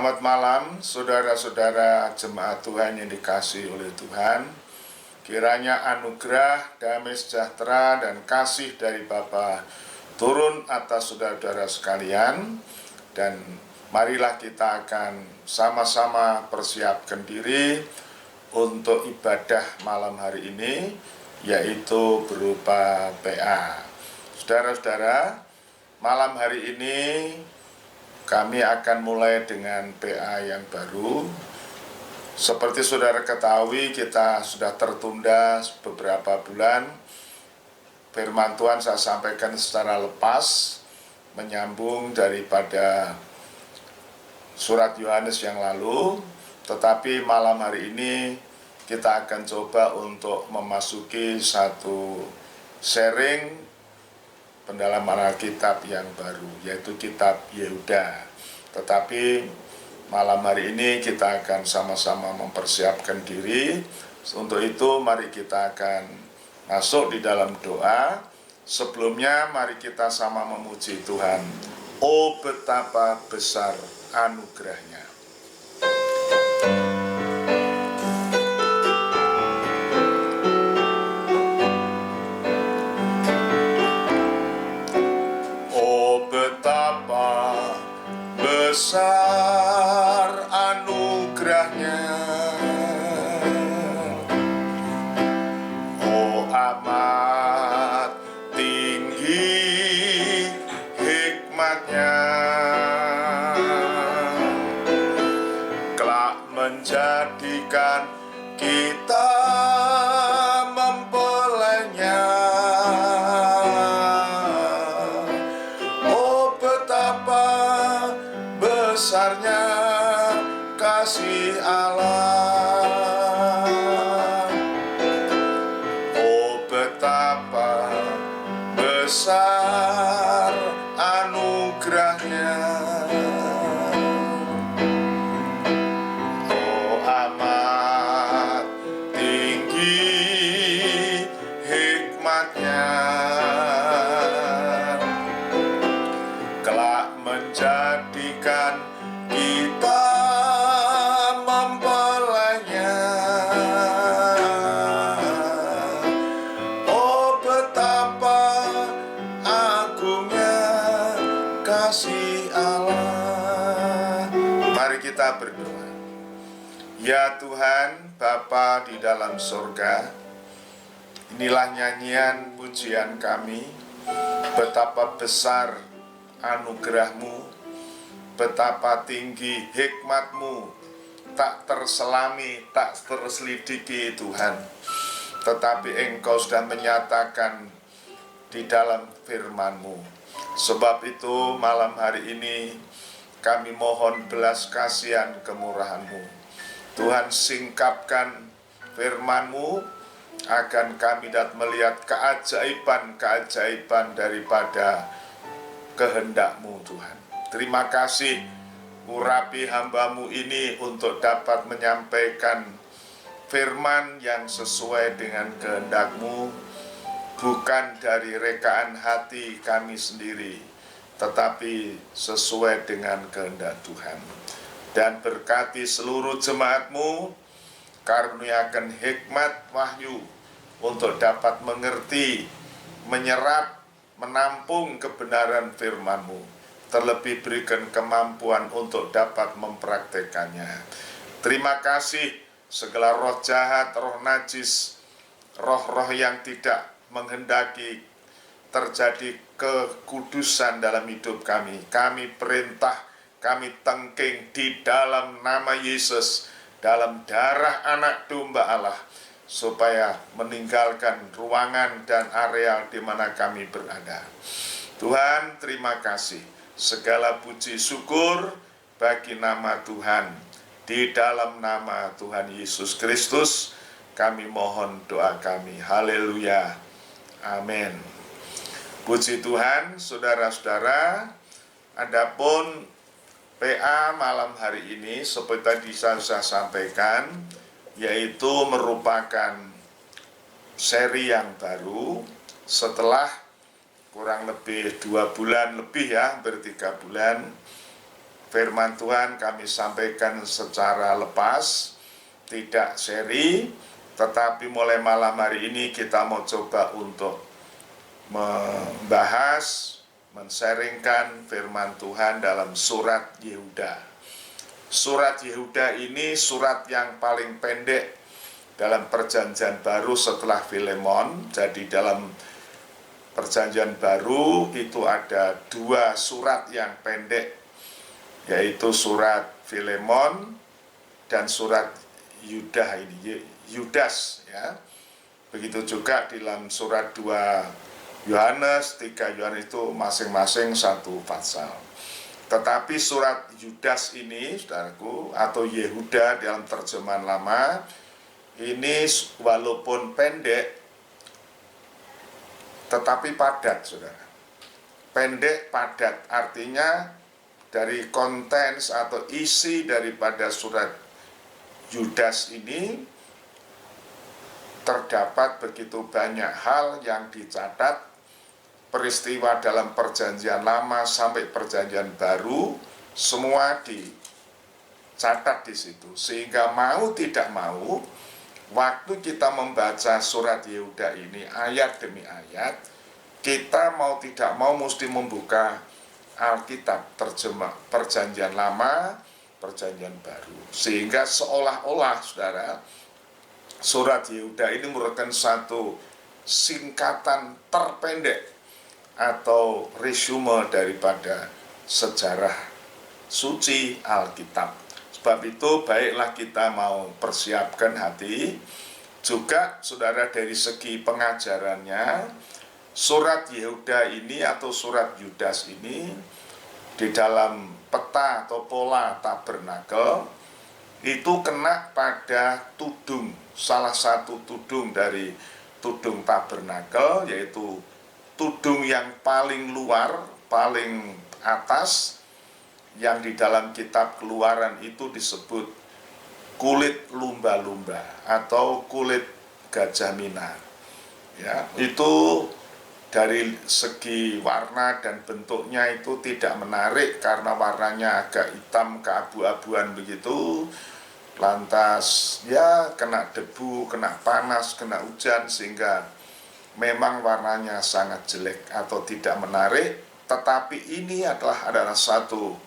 Selamat malam, saudara-saudara jemaat Tuhan yang dikasihi oleh Tuhan. Kiranya anugerah, damai sejahtera, dan kasih dari Bapa turun atas saudara-saudara sekalian. Dan marilah kita akan sama-sama persiapkan diri untuk ibadah malam hari ini, yaitu berupa PA. Saudara-saudara, malam hari ini kami akan mulai dengan PA yang baru. Seperti saudara ketahui, kita sudah tertunda beberapa bulan. Firman Tuhan saya sampaikan secara lepas, menyambung daripada surat Yohanes yang lalu. Tetapi malam hari ini kita akan coba untuk memasuki satu sharing pendalaman Alkitab yang baru, yaitu kitab Yehuda. Tetapi malam hari ini kita akan sama-sama mempersiapkan diri. Untuk itu mari kita akan masuk di dalam doa. Sebelumnya mari kita sama memuji Tuhan. Oh, betapa besar anugerahnya. Besar anugerahnya, oh amat tinggi hikmatnya, kelak menjadikan kita mempelainya. Oh betapa besarnya kasih Allah, oh betapa besar anugerahnya, oh amat tinggi hikmatnya, kelak menjadikan kita mempelainya. Oh betapa agungnya kasih Allah. Mari kita berdoa. Ya Tuhan, Bapa di dalam surga, inilah nyanyian pujian kami. Betapa besar anugerah-Mu, betapa tinggi hikmat-Mu, tak terselami, tak terselidiki Tuhan. Tetapi Engkau sudah menyatakan di dalam firman-Mu. Sebab itu malam hari ini kami mohon belas kasihan kemurahan-Mu. Tuhan, singkapkan firman-Mu agar kami dapat melihat keajaiban-keajaiban daripada kehendak-Mu Tuhan. Terima kasih, urapi hamba-Mu ini untuk dapat menyampaikan firman yang sesuai dengan kehendak-Mu, bukan dari rekaan hati kami sendiri, tetapi sesuai dengan kehendak Tuhan. Dan berkati seluruh jemaat-Mu, karuniakan hikmat wahyu untuk dapat mengerti, menyerap, menampung kebenaran firman-Mu. Terlebih berikan kemampuan untuk dapat mempraktekannya. Terima kasih segala roh jahat, roh najis, roh-roh yang tidak menghendaki terjadi kekudusan dalam hidup kami. Kami perintah, kami tengking di dalam nama Yesus, dalam darah anak domba Allah, supaya meninggalkan ruangan dan area di mana kami berada. Tuhan, terima kasih. Segala puji syukur bagi nama Tuhan. Di dalam nama Tuhan Yesus Kristus kami mohon doa kami. Haleluya. Amin. Puji Tuhan, saudara-saudara. Adapun PA malam hari ini seperti tadi saya sampaikan, yaitu merupakan seri yang baru setelah kurang lebih 2 bulan lebih ya, hampir 3 bulan firman Tuhan kami sampaikan secara lepas, tidak seri, tetapi mulai malam hari ini kita mau coba untuk membahas, men-sharingkan firman Tuhan dalam surat Yehuda. Surat Yehuda ini surat yang paling pendek dalam perjanjian baru setelah Filemon. Jadi dalam perjanjian baru itu ada 2 surat yang pendek, yaitu surat Filemon dan surat Yudas, ya. Begitu juga dalam surat 2 Yohanes, 3 Yohanes itu masing-masing 1 pasal. Tetapi surat Yudas ini, saudaraku, atau Yehuda dalam terjemahan lama, ini walaupun pendek, tetapi padat, saudara. Pendek, padat, artinya dari konten atau isi daripada surat Yudas ini terdapat begitu banyak hal yang dicatat, peristiwa dalam perjanjian lama sampai perjanjian baru, semua dicatat di situ. Sehingga mau tidak mau, waktu kita membaca surat Yehuda ini ayat demi ayat, kita mau tidak mau mesti membuka Alkitab, terjemah perjanjian lama, perjanjian baru. Sehingga seolah-olah, saudara, surat Yehuda ini merupakan satu singkatan terpendek atau resume daripada sejarah suci Alkitab. Sebab itu baiklah kita mau persiapkan hati. Juga saudara dari segi pengajarannya, surat Yehuda ini atau surat Yudas ini di dalam peta atau pola tabernakel itu kena pada tudung, salah satu tudung dari tudung tabernakel, yaitu tudung yang paling luar, paling atas, yang di dalam kitab Keluaran itu disebut kulit lumba-lumba atau kulit gajah minar. Ya, itu dari segi warna dan bentuknya itu tidak menarik karena warnanya agak hitam keabu-abuan begitu. Lantas ya kena debu, kena panas, kena hujan, sehingga memang warnanya sangat jelek atau tidak menarik. Tetapi ini adalah satu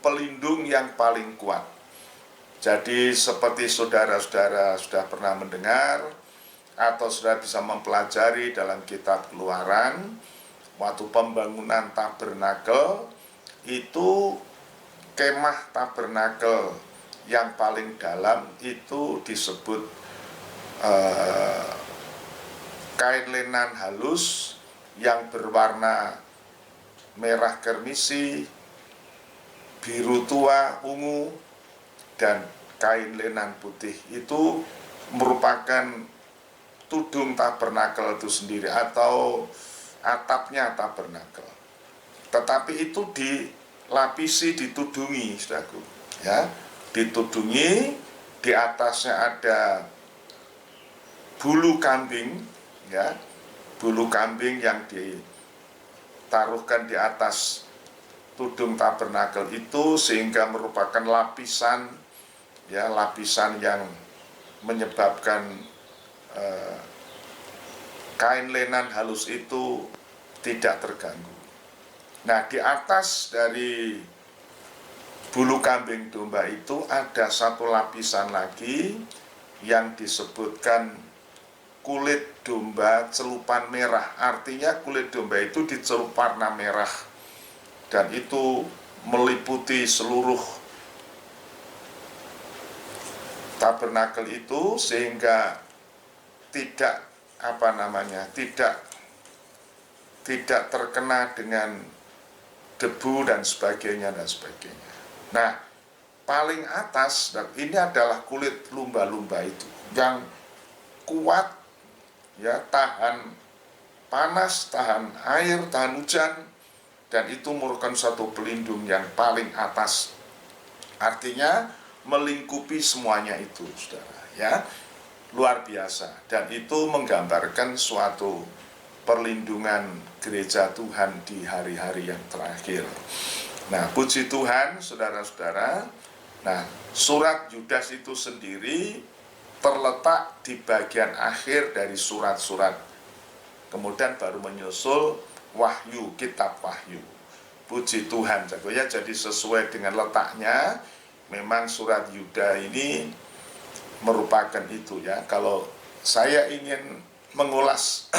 pelindung yang paling kuat. Jadi seperti saudara-saudara sudah pernah mendengar atau sudah bisa mempelajari dalam kitab Keluaran, waktu pembangunan tabernakel itu kemah tabernakel yang paling dalam itu disebut kain lenan halus yang berwarna merah kermisi, biru tua, ungu, dan kain lenan putih. Itu merupakan tudung tabernakel itu sendiri atau atapnya tabernakel. Tetapi itu dilapisi, ditudungi, saudaraku, ya, ditudungi. Di atasnya ada bulu kambing, ya, bulu kambing yang ditaruhkan di atas tudung tabernakel itu, sehingga merupakan lapisan, ya, lapisan yang menyebabkan kain lenan halus itu tidak terganggu. Nah, di atas dari bulu kambing domba itu ada satu lapisan lagi yang disebutkan kulit domba celupan merah. Artinya kulit domba itu dicelup warna merah, dan itu meliputi seluruh tabernakel itu, sehingga tidak tidak terkena dengan debu dan sebagainya. Nah, paling atas, dan ini adalah kulit lumba-lumba itu yang kuat, ya, tahan panas, tahan air, tahan hujan, dan itu merupakan satu pelindung yang paling atas. Artinya melingkupi semuanya itu, saudara, ya, luar biasa. Dan itu menggambarkan suatu perlindungan gereja Tuhan di hari-hari yang terakhir. Nah, puji Tuhan, saudara-saudara. Nah, surat Yudas itu sendiri terletak di bagian akhir dari surat-surat. Kemudian baru menyusul Wahyu, kitab Wahyu. Puji Tuhan, ya. Jadi sesuai dengan letaknya, memang surat Yudas ini merupakan itu, ya. Kalau saya ingin mengulas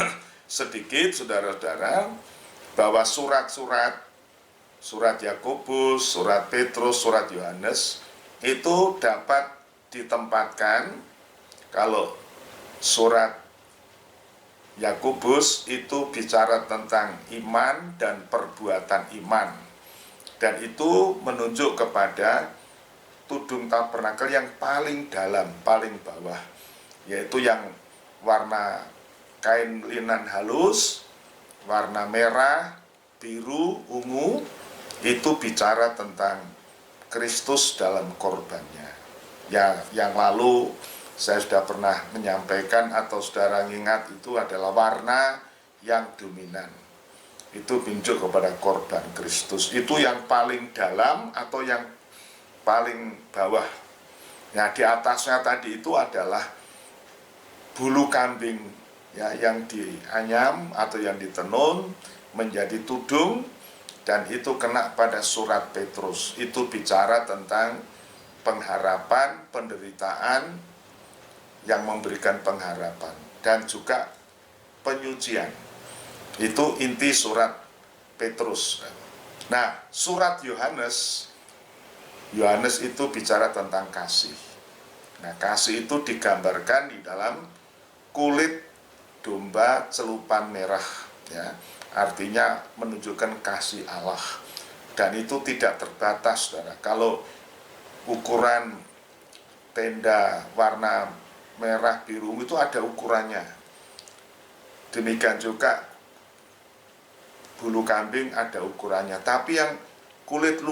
sedikit, saudara-saudara, bahwa surat Yakobus, surat Petrus, surat Yohanes itu dapat ditempatkan. Kalau surat Yakobus itu bicara tentang iman dan perbuatan iman, dan itu menunjuk kepada tudung tabernakel yang paling dalam, paling bawah, yaitu yang warna kain linan halus, warna merah, biru, ungu. Itu bicara tentang Kristus dalam korbannya. Yang lalu saya sudah pernah menyampaikan, atau saudara ingat, itu adalah warna yang dominan. Itu tunjuk kepada korban Kristus. Itu yang paling dalam atau yang paling bawah. Nah, di atasnya tadi itu adalah bulu kambing, ya, yang dianyam atau yang ditenun menjadi tudung, dan itu kena pada surat Petrus. Itu bicara tentang pengharapan, penderitaan yang memberikan pengharapan, dan juga penyucian. Itu inti surat Petrus. Nah, surat Yohanes itu bicara tentang kasih. Nah, kasih itu digambarkan di dalam kulit domba celupan merah, ya. Artinya menunjukkan kasih Allah, dan itu tidak terbatas, saudara. Kalau ukuran tenda warna merah biru itu ada ukurannya. Demikian juga bulu kambing ada ukurannya. Tapi yang kulit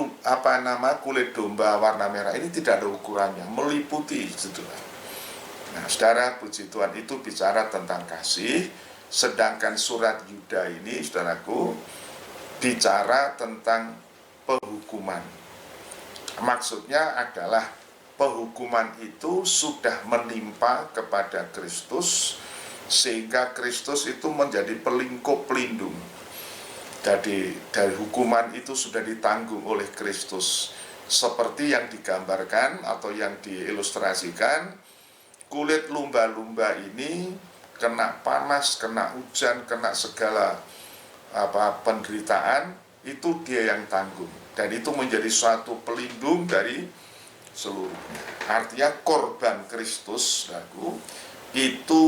domba warna merah ini tidak ada ukurannya, meliputi, saudara. Nah, saudara, puji Tuhan, itu bicara tentang kasih. Sedangkan surat Yudas ini, saudaraku, bicara tentang penghukuman. Maksudnya adalah penghukuman itu sudah menimpa kepada Kristus, sehingga Kristus itu menjadi pelingkup pelindung. Jadi dari hukuman itu sudah ditanggung oleh Kristus. Seperti yang digambarkan atau yang diilustrasikan, kulit lumba-lumba ini kena panas, kena hujan, kena segala penderitaan, itu dia yang tanggung. Dan itu menjadi suatu pelindung dari seluruhnya. Artinya korban Kristus, itu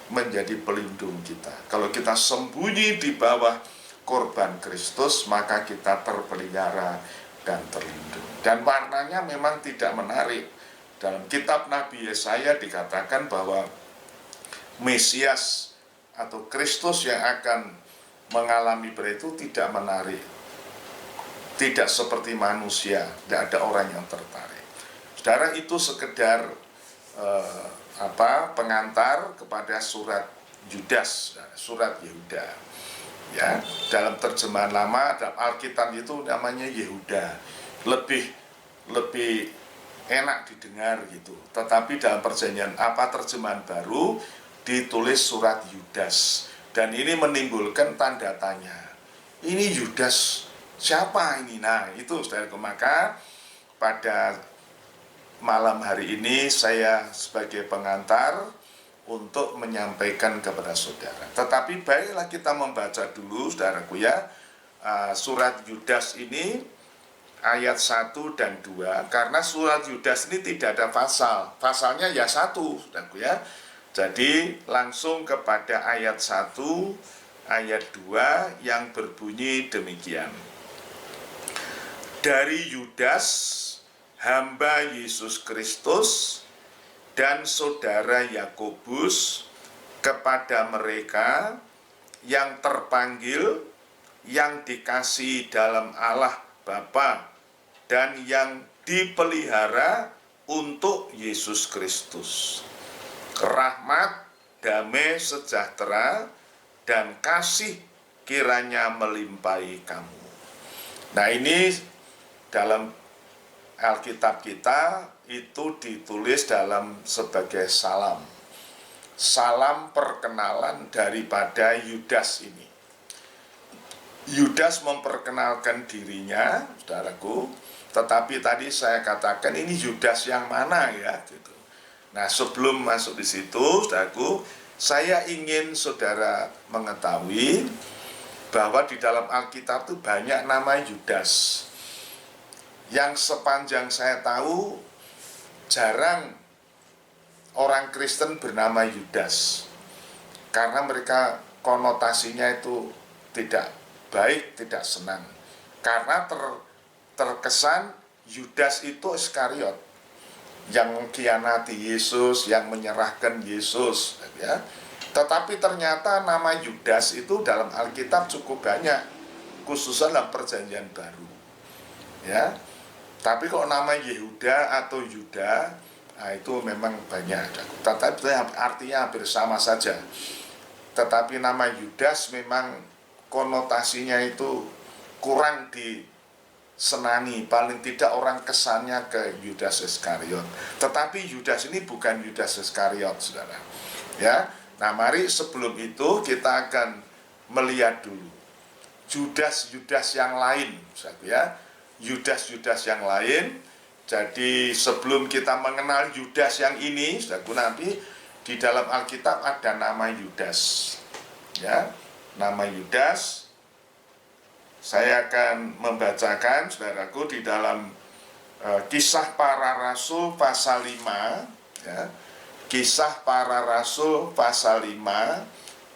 menjadi pelindung kita. Kalau kita sembunyi di bawah korban Kristus, maka kita terpelihara dan terlindung. Dan warnanya memang tidak menarik. Dalam kitab Nabi Yesaya dikatakan bahwa Mesias atau Kristus yang akan mengalami itu tidak menarik, tidak seperti manusia, tidak ada orang yang tertarik. Saudara, itu sekedar pengantar kepada surat Yudas, surat Yehuda. Ya, dalam terjemahan lama, dalam Alkitab itu namanya Yehuda, lebih enak didengar gitu. Tetapi dalam terjemahan baru ditulis surat Yudas, dan ini menimbulkan tanda tanya. Ini Yudas siapa ini? Nah, itu, saudaraku, maka pada malam hari ini saya sebagai pengantar untuk menyampaikan kepada saudara. Tetapi baiklah kita membaca dulu, saudaraku, ya, surat Yudas ini ayat 1 dan 2, karena surat Yudas ini tidak ada pasal. Pasalnya ya 1, saudaraku, ya. Jadi langsung kepada ayat 1, ayat 2 yang berbunyi demikian. Dari Yudas, hamba Yesus Kristus, dan saudara Yakobus, kepada mereka yang terpanggil, yang dikasihi dalam Allah Bapa, dan yang dipelihara untuk Yesus Kristus. Rahmat, damai, sejahtera, dan kasih kiranya melimpahi kamu. Nah, ini dalam Alkitab kita itu ditulis dalam sebagai salam. Salam perkenalan daripada Yudas ini. Yudas memperkenalkan dirinya, saudaraku, tetapi tadi saya katakan ini Yudas yang mana ya gitu. Nah, sebelum masuk di situ, saudaraku, saya ingin saudara mengetahui bahwa di dalam Alkitab itu banyak nama Yudas. Yang sepanjang saya tahu, jarang orang Kristen bernama Yudas. Karena mereka konotasinya itu tidak baik, tidak senang. Karena terkesan Yudas itu Iskariot yang mengkhianati Yesus, yang menyerahkan Yesus, ya. Tetapi ternyata nama Yudas itu dalam Alkitab cukup banyak, khususnya dalam Perjanjian Baru. Ya. Tapi kalau nama Yehuda atau Yuda, nah itu memang banyak. Tetapi artinya hampir sama saja. Tetapi nama Yudas memang konotasinya itu kurang disenangi. Paling tidak orang kesannya ke Yudas Iskariot. Tetapi Yudas ini bukan Yudas Iskariot, saudara. Ya, nah mari sebelum itu kita akan melihat dulu Yudas yang lain, ya. Yudas yang lain. Jadi sebelum kita mengenal Yudas yang ini, saudaraku, nanti di dalam Alkitab ada nama Yudas. Ya, nama Yudas. Saya akan membacakan, saudaraku, di dalam Kisah Para Rasul pasal 5, ya. Kisah Para Rasul pasal 5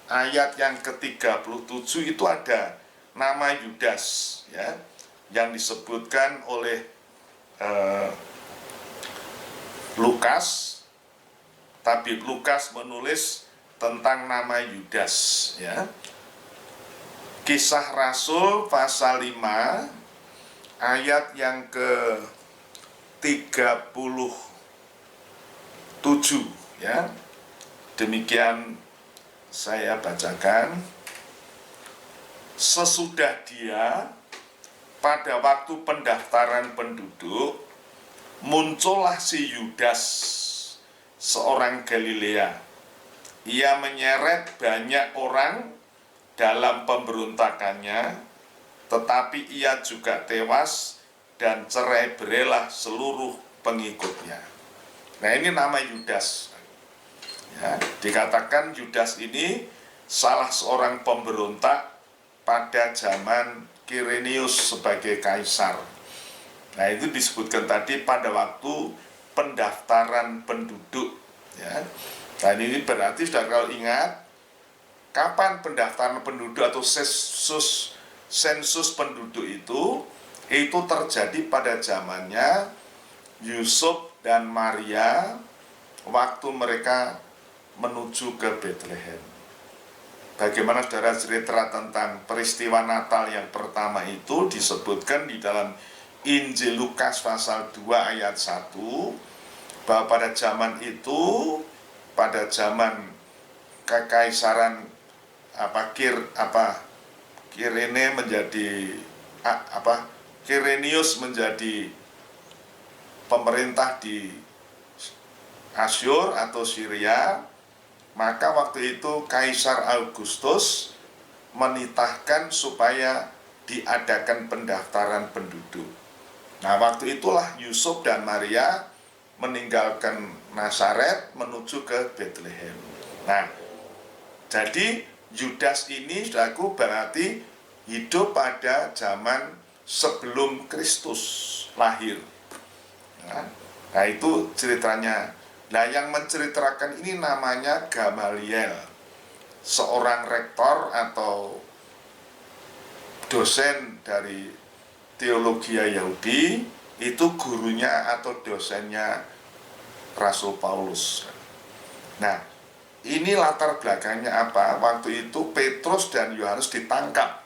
ayat yang ke-37 itu ada nama Yudas, ya, yang disebutkan oleh Lukas, tapi Lukas menulis tentang nama Yudas, ya. Kisah Rasul pasal 5 ayat yang ke-37, ya. Demikian saya bacakan. Sesudah dia, pada waktu pendaftaran penduduk, muncullah si Yudas, seorang Galilea. Ia menyeret banyak orang dalam pemberontakannya, tetapi ia juga tewas dan cerai-berailah seluruh pengikutnya. Nah, ini nama Yudas. Ya, dikatakan Yudas ini salah seorang pemberontak pada zaman Kirenius sebagai kaisar. Nah, itu disebutkan tadi pada waktu pendaftaran penduduk, ya. Dan ini berarti sudah kalau ingat kapan pendaftaran penduduk atau sensus penduduk itu terjadi pada zamannya Yusuf dan Maria waktu mereka menuju ke Bethlehem. Bagaimana saudara cerita tentang peristiwa Natal yang pertama itu disebutkan di dalam Injil Lukas pasal 2 ayat 1, bahwa pada zaman itu, pada zaman kekaisaran Kirenius menjadi pemerintah di Asyur atau Syria, maka waktu itu Kaisar Augustus menitahkan supaya diadakan pendaftaran penduduk. Nah, waktu itulah Yusuf dan Maria meninggalkan Nazaret menuju ke Bethlehem. Nah, jadi Yudas ini, saudaraku, berarti hidup pada zaman sebelum Kristus lahir. Nah, itu ceritanya. Nah, yang menceritakan ini namanya Gamaliel, seorang rektor atau dosen dari teologi Yahudi, itu gurunya atau dosennya Rasul Paulus. Nah, ini latar belakangnya apa? Waktu itu Petrus dan Yohanes ditangkap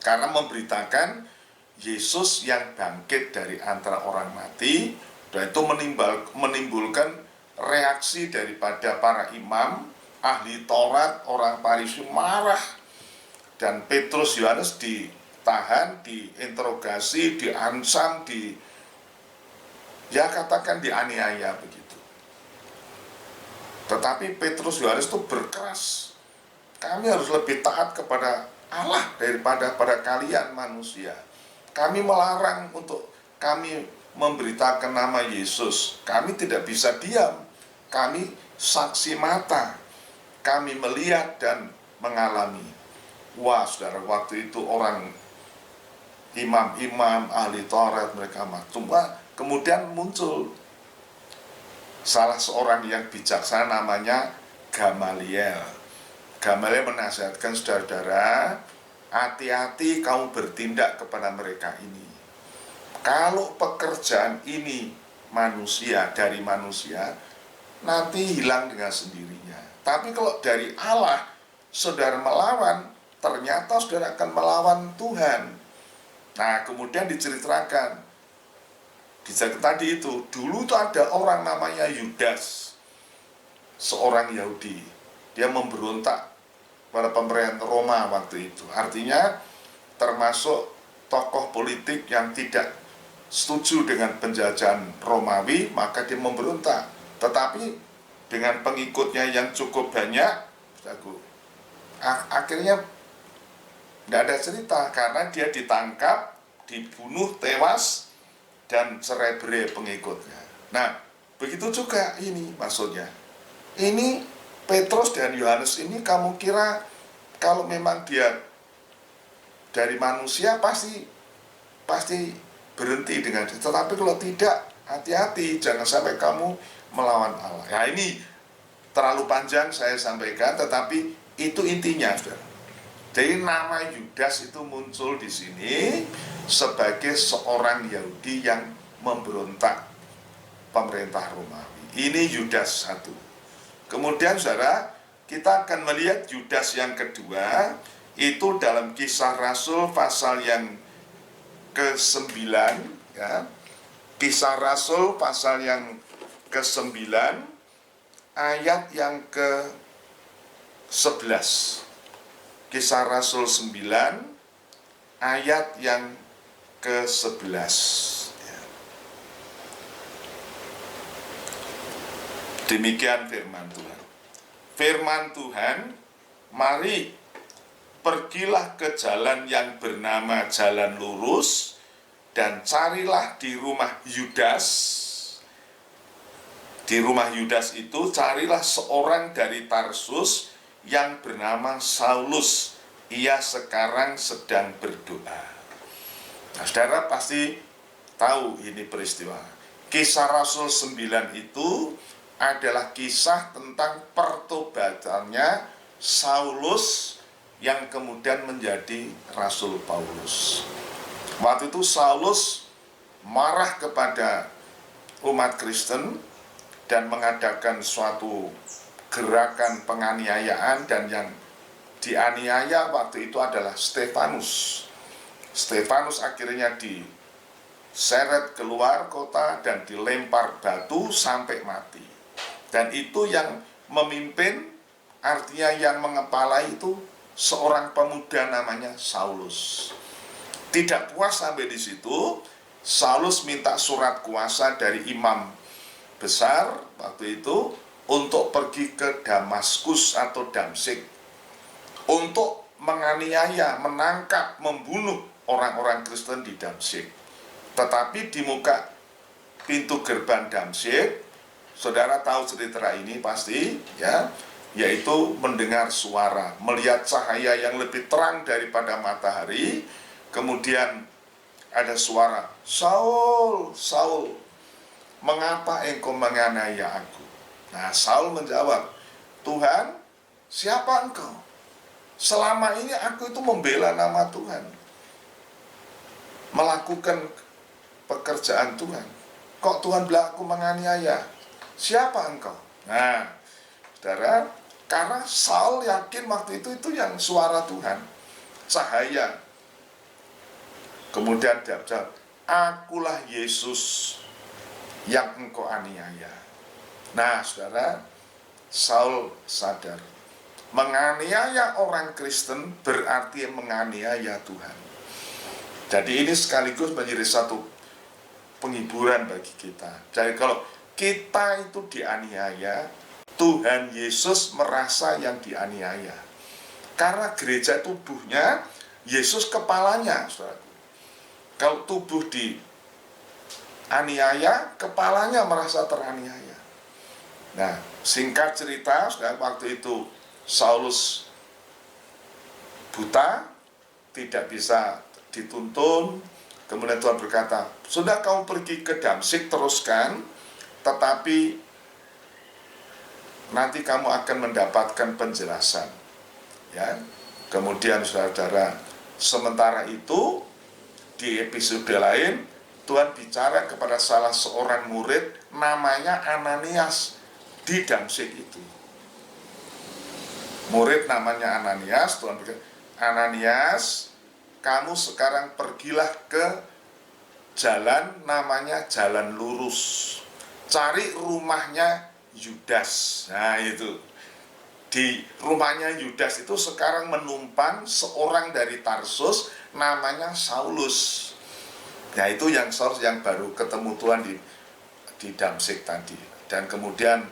karena memberitakan Yesus yang bangkit dari antara orang mati, dan itu menimbulkan reaksi daripada para imam, ahli Taurat, orang Farisi marah, dan Petrus Yohanes ditahan, diinterogasi, diancam, ya katakan dianiaya begitu. Tetapi Petrus Yohanes itu berkeras, kami harus lebih taat kepada Allah daripada pada kalian manusia. Kami melarang untuk kami memberitakan nama Yesus. Kami tidak bisa diam. Kami saksi mata. Kami melihat dan mengalami. Wah, saudara, waktu itu orang imam-imam, ahli Taurat, mereka cuma kemudian muncul salah seorang yang bijaksana namanya Gamaliel. Gamaliel menasihatkan, saudara-saudara, hati-hati kamu bertindak kepada mereka ini. Kalau pekerjaan ini manusia, dari manusia, nanti hilang dengan sendirinya. Tapi kalau dari Allah, saudara melawan, ternyata saudara akan melawan Tuhan. Nah, kemudian diceritakan, tadi itu, dulu itu ada orang namanya Yudas, seorang Yahudi. Dia memberontak pada pemerintah Roma waktu itu. Artinya termasuk tokoh politik yang tidak setuju dengan penjajahan Romawi, maka dia memberontak. Tetapi dengan pengikutnya yang cukup banyak, akhirnya tidak ada cerita, karena dia ditangkap, dibunuh, tewas, dan cerai-berai pengikutnya. Nah, begitu juga ini maksudnya. Ini Petrus dan Yohanes ini, kamu kira kalau memang dia dari manusia pasti berhenti dengan dia. Tetapi kalau tidak, hati-hati, jangan sampai kamu melawan Allah. Nah, ini terlalu panjang saya sampaikan, tetapi itu intinya, saudara. Jadi nama Yudas itu muncul di sini sebagai seorang Yahudi yang memberontak pemerintah Romawi. Ini Yudas satu. Kemudian saudara, kita akan melihat Yudas yang kedua, itu dalam Kisah Rasul pasal yang ke-9, ya. Kisah Rasul pasal yang ke-9, ayat yang ke-11. Kisah Rasul 9, ayat yang ke-11. Demikian firman Tuhan. Firman Tuhan, mari pergilah ke jalan yang bernama jalan lurus, dan carilah di rumah Yudas. Di rumah Yudas itu carilah seorang dari Tarsus yang bernama Saulus. Ia sekarang sedang berdoa. Nah, saudara pasti tahu ini peristiwa. Kisah Rasul 9 itu adalah kisah tentang pertobatannya Saulus yang kemudian menjadi Rasul Paulus. Waktu itu Saulus marah kepada umat Kristen dan mengadakan suatu gerakan penganiayaan, dan yang dianiaya waktu itu adalah Stefanus. Stefanus akhirnya diseret keluar kota dan dilempar batu sampai mati. Dan itu yang memimpin, artinya yang mengepalai itu seorang pemuda namanya Saulus. Tidak puas sampai di situ, Saulus minta surat kuasa dari imam besar waktu itu untuk pergi ke Damaskus atau Damsyik untuk menganiaya, menangkap, membunuh orang-orang Kristen di Damsyik. Tetapi di muka pintu gerbang Damsyik, saudara tahu cerita ini pasti, ya, yaitu mendengar suara, melihat cahaya yang lebih terang daripada matahari. Kemudian ada suara, "Saul, Saul, mengapa engkau menganiaya aku?" Nah, Saul menjawab, "Tuhan, siapa engkau? Selama ini aku itu membela nama Tuhan, melakukan pekerjaan Tuhan. Kok Tuhan bilang aku menganiaya? Siapa engkau?" Nah, saudara, karena Saul yakin waktu itu yang suara Tuhan, cahaya. Kemudian dia jawab, "Akulah Yesus yang engkau aniaya." Nah, saudara, Saul sadar, menganiaya orang Kristen berarti menganiaya Tuhan. Jadi ini sekaligus menjadi satu penghiburan bagi kita. Jadi kalau kita itu dianiaya, Tuhan Yesus merasa yang dianiaya. Karena gereja tubuhnya, Yesus kepalanya, saudaraku. Kalau tubuh dianiaya, kepalanya merasa teraniaya. Nah, singkat cerita, waktu itu Saulus buta, tidak bisa dituntun. Kemudian Tuhan berkata, sudah kamu pergi ke Damsyik, teruskan, tetapi nanti kamu akan mendapatkan penjelasan. Ya, kemudian saudara, sementara itu di episode lain Tuhan bicara kepada salah seorang murid namanya Ananias di Damsyik itu. Murid namanya Ananias, Tuhan berkata, Ananias, kamu sekarang pergilah ke jalan namanya Jalan Lurus. Cari rumahnya Yudas. Nah itu. Di rumahnya Yudas itu sekarang menumpang seorang dari Tarsus namanya Saulus. Nah itu yang Saulus yang baru ketemu Tuhan di Damsyik tadi. Dan kemudian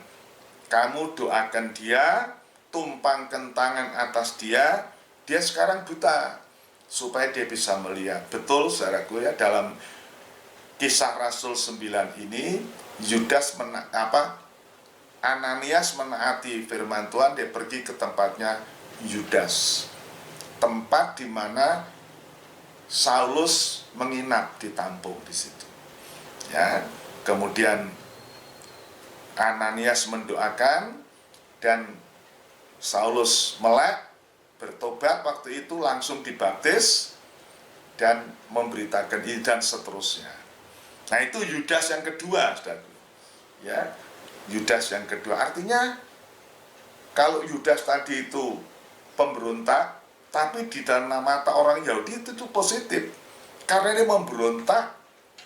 kamu doakan dia, tumpangkan tangan atas dia, dia sekarang buta, supaya dia bisa melihat. Betul saudaraku ya, dalam Kisah Rasul 9 ini, Ananias menaati firman Tuhan, dia pergi ke tempatnya Yudas, tempat di mana Saulus menginap, ditampung di situ. Ya, kemudian Ananias mendoakan dan Saulus melek, bertobat waktu itu, langsung dibaptis dan memberitakan ini dan seterusnya. Nah itu Yudas yang kedua, saudara. Ya, Yudas yang kedua. Artinya kalau Yudas tadi itu pemberontak, tapi di dalam mata orang Yahudi itu positif. Karena dia memberontak,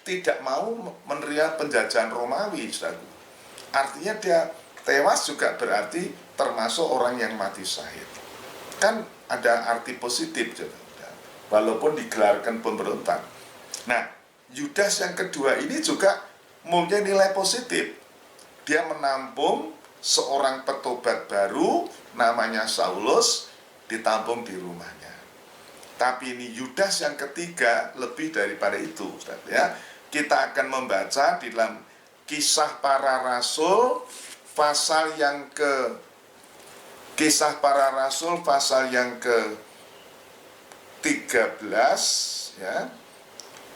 tidak mau menerima penjajahan Romawi, saudara. Artinya dia tewas juga berarti termasuk orang yang mati syahid. Kan ada arti positif, walaupun digelarkan pemberontak. Nah, Yudas yang kedua ini juga mempunyai nilai positif. Dia menampung seorang petobat baru, namanya Saulus, ditampung di rumahnya. Tapi ini Yudas yang ketiga lebih daripada itu, ya. Kita akan membaca di dalam Kisah Para Rasul pasal yang Kisah Para Rasul pasal yang ke-13, ya,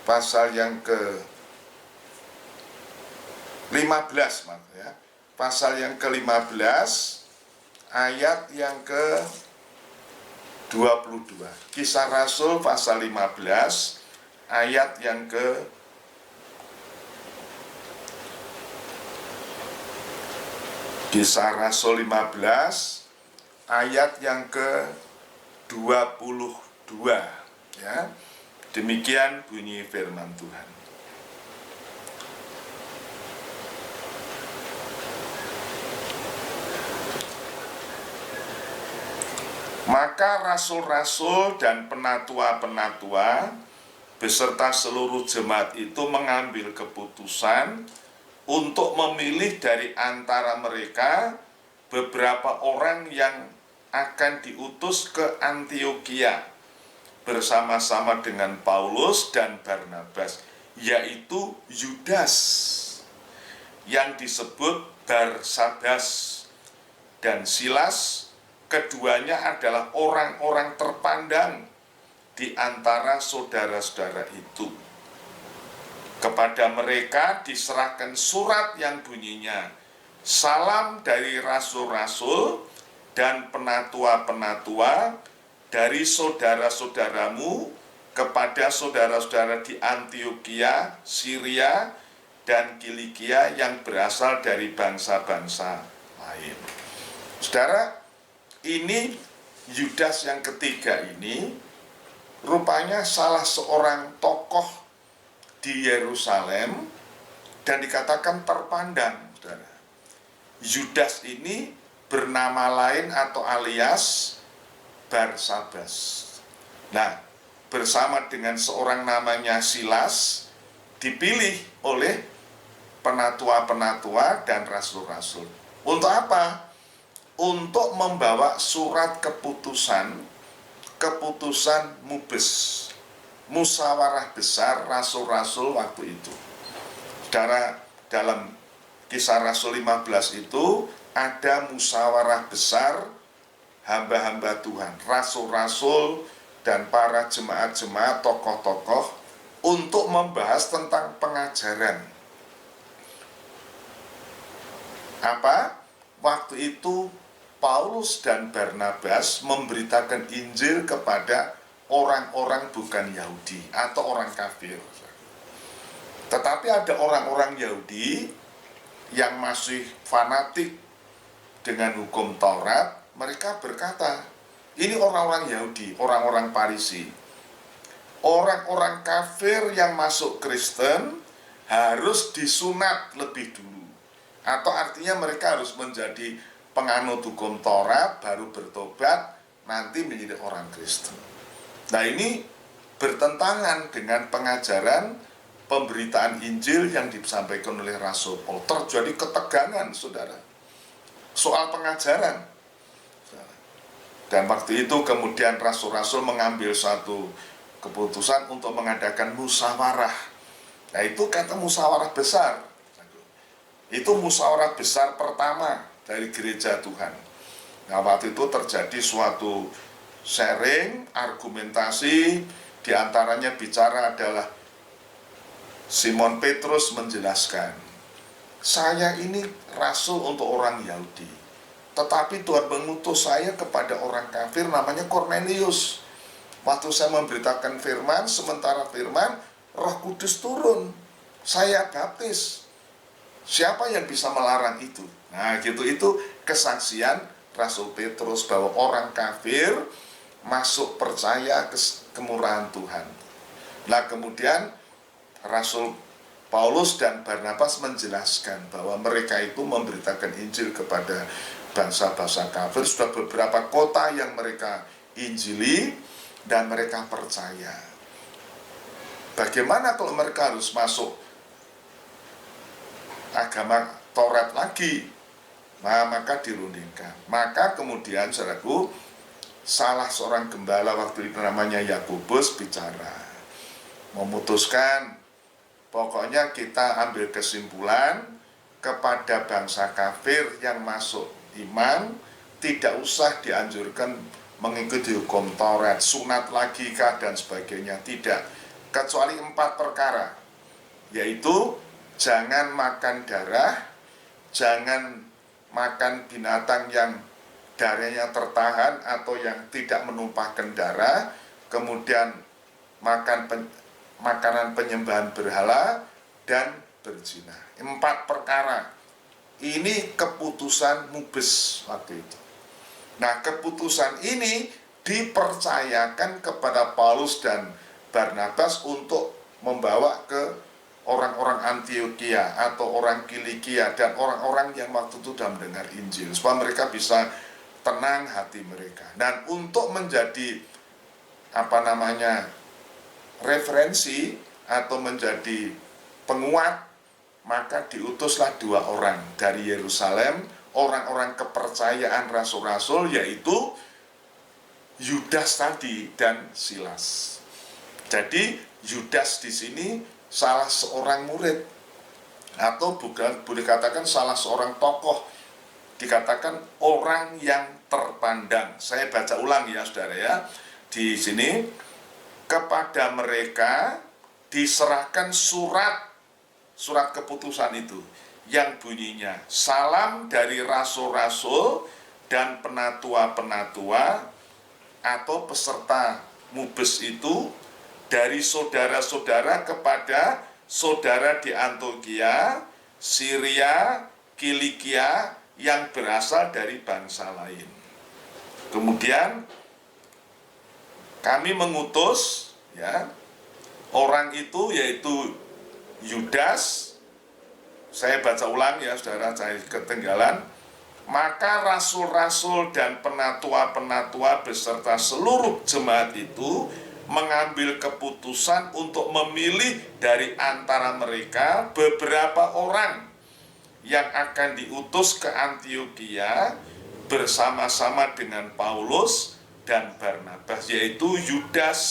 pasal yang ke-15, ya, pasal yang ke-15, ayat yang ke-22. Kisah Rasul pasal 15, ayat yang Kisah Rasul 15, ayat yang ke-22, ya. Demikian bunyi firman Tuhan. Maka rasul-rasul dan penatua-penatua beserta seluruh jemaat itu mengambil keputusan untuk memilih dari antara mereka beberapa orang yang akan diutus ke Antiokhia bersama-sama dengan Paulus dan Barnabas, yaitu Yudas yang disebut Barsabas dan Silas. Keduanya adalah orang-orang terpandang di antara saudara-saudara itu. Kepada mereka diserahkan surat yang bunyinya, salam dari rasul-rasul dan penatua-penatua dari saudara-saudaramu kepada saudara-saudara di Antiokhia, Syria, dan Kilikia yang berasal dari bangsa-bangsa lain. Saudara, ini Yudas yang ketiga ini rupanya salah seorang tokoh di Yerusalem dan dikatakan terpandang, saudara. Yudas ini bernama lain atau alias Barsabas. Nah, bersama dengan seorang namanya Silas dipilih oleh penatua-penatua dan rasul-rasul. Untuk apa? Untuk membawa surat keputusan mubes, musyawarah besar rasul-rasul waktu itu. Dalam Kisah Rasul 15 itu ada musyawarah besar hamba-hamba Tuhan, rasul-rasul dan para jemaat-jemaat, tokoh-tokoh untuk membahas tentang pengajaran. Apa? Waktu itu Paulus dan Barnabas memberitakan Injil kepada orang-orang bukan Yahudi atau orang kafir. Tetapi ada orang-orang Yahudi yang masih fanatik dengan hukum Taurat. Mereka berkata, ini orang-orang Yahudi, orang-orang Farisi, orang-orang kafir yang masuk Kristen harus disunat lebih dulu. Atau artinya mereka harus menjadi penganut hukum Taurat, baru bertobat, nanti menjadi orang Kristen. Nah, ini bertentangan dengan pengajaran pemberitaan Injil yang disampaikan oleh Rasul Paulus. Terjadi ketegangan, saudara, soal pengajaran. Dan waktu itu kemudian rasul-rasul mengambil satu keputusan untuk mengadakan musyawarah. Nah, itu kata musyawarah besar. Itu musyawarah besar pertama dari gereja Tuhan. Nah, waktu itu terjadi suatu sharing, argumentasi, diantaranya bicara adalah Simon Petrus menjelaskan, saya ini rasul untuk orang Yahudi, tetapi Tuhan mengutus saya kepada orang kafir namanya Kornelius. Waktu saya memberitakan firman, sementara firman, Roh Kudus turun, saya baptis. Siapa yang bisa melarang itu? Nah, gitu, itu kesaksian Rasul Petrus bahwa orang kafir masuk percaya kemurahan Tuhan. Nah, kemudian Rasul Paulus dan Barnabas menjelaskan bahwa mereka itu memberitakan Injil kepada bangsa-bangsa kafir. Sudah beberapa kota yang mereka injili dan mereka percaya. Bagaimana kalau mereka harus masuk agama Taurat lagi? Nah, maka dirundingkan. Maka kemudian, saudaraku, salah seorang gembala waktu itu namanya Yakobus bicara, memutuskan, pokoknya kita ambil kesimpulan kepada bangsa kafir yang masuk iman, tidak usah dianjurkan mengikuti hukum Taurat, sunat lagi kah dan sebagainya, tidak. Kecuali 4 perkara, yaitu jangan makan darah, jangan makan binatang yang darahnya tertahan atau yang tidak menumpahkan darah, kemudian makan makanan penyembahan berhala, dan berzina. 4 perkara. Ini keputusan mubes waktu itu. Nah, keputusan ini dipercayakan kepada Paulus dan Barnabas untuk membawa ke orang-orang Antioquia atau orang Kilikia dan orang-orang yang waktu itu sudah mendengar Injil, supaya mereka bisa tenang hati mereka. Dan untuk menjadi referensi atau menjadi penguat, maka diutuslah 2 orang dari Yerusalem, orang-orang kepercayaan rasul-rasul, yaitu Yudas tadi dan Silas. Jadi Yudas di sini salah seorang murid, atau bukan, boleh katakan salah seorang tokoh, dikatakan orang yang terpandang. Saya baca ulang ya, saudara ya. Di sini, kepada mereka diserahkan surat keputusan itu yang bunyinya, salam dari rasul-rasul dan penatua-penatua atau peserta mubes itu dari saudara-saudara kepada saudara di Antioquia, Syria, Kilikia yang berasal dari bangsa lain. Kemudian kami mengutus ya orang itu, yaitu Yudas. Saya baca ulang ya, saudara, saya ketinggalan. Maka rasul-rasul dan penatua-penatua beserta seluruh jemaat itu mengambil keputusan untuk memilih dari antara mereka beberapa orang yang akan diutus ke Antiokhia bersama-sama dengan Paulus dan Barnabas, yaitu Yudas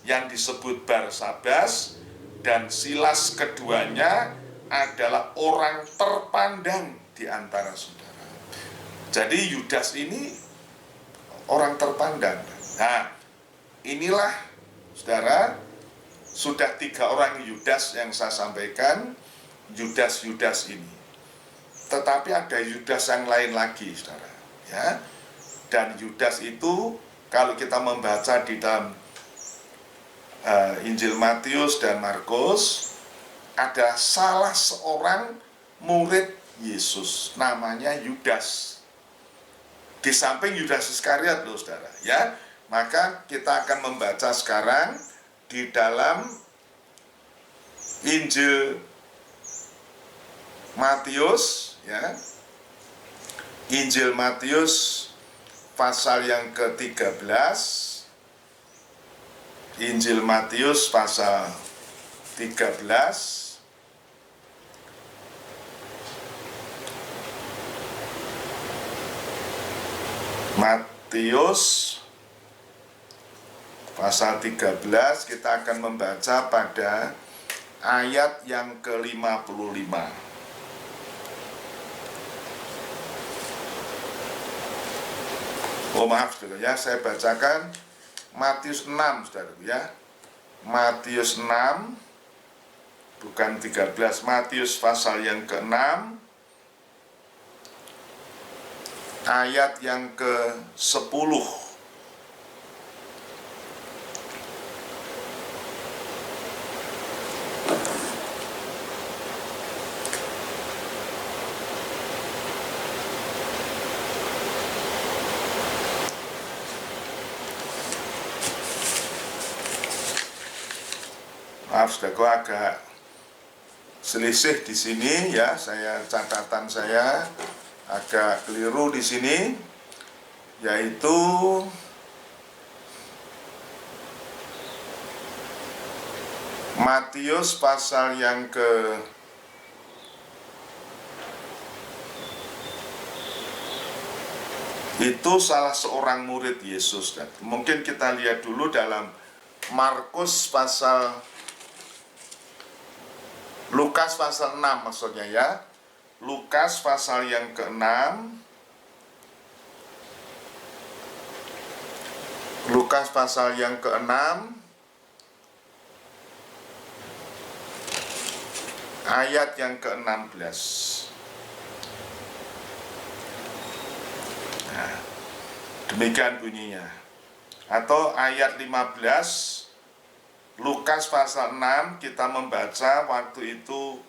yang disebut Barsabas dan Silas. Keduanya adalah orang terpandang di antara saudara. Jadi Yudas ini orang terpandang. Nah, inilah saudara, sudah 3 orang Yudas yang saya sampaikan, Yudas ini. Tetapi ada Yudas yang lain lagi, saudara. Ya, dan Yudas itu kalau kita membaca di dalam Injil Matius dan Markus, ada salah seorang murid Yesus, namanya Yudas. Di samping Yudas Iskariot loh, saudara. Ya, maka kita akan membaca sekarang di dalam Injil Matius, ya. Injil Matius pasal yang ke-13. Injil Matius pasal 13. Matius pasal 13, kita akan membaca pada ayat yang ke-55. Oh maaf saudara ya, saya bacakan Matius 6 saudara ya. Matius 6 bukan 13, Matius pasal yang ke-6 ayat yang ke-10. Maaf, sudah agak selisih di sini ya, catatan saya agak keliru di sini, yaitu Matius pasal yang itu salah seorang murid Yesus. Dan mungkin kita lihat dulu dalam Markus pasal, Lukas pasal 6 maksudnya ya. Lukas pasal yang ke-6. Lukas pasal yang ke-6 ayat yang ke-16. Nah, demikian bunyinya. Atau ayat 15, Lukas pasal 6, kita membaca waktu itu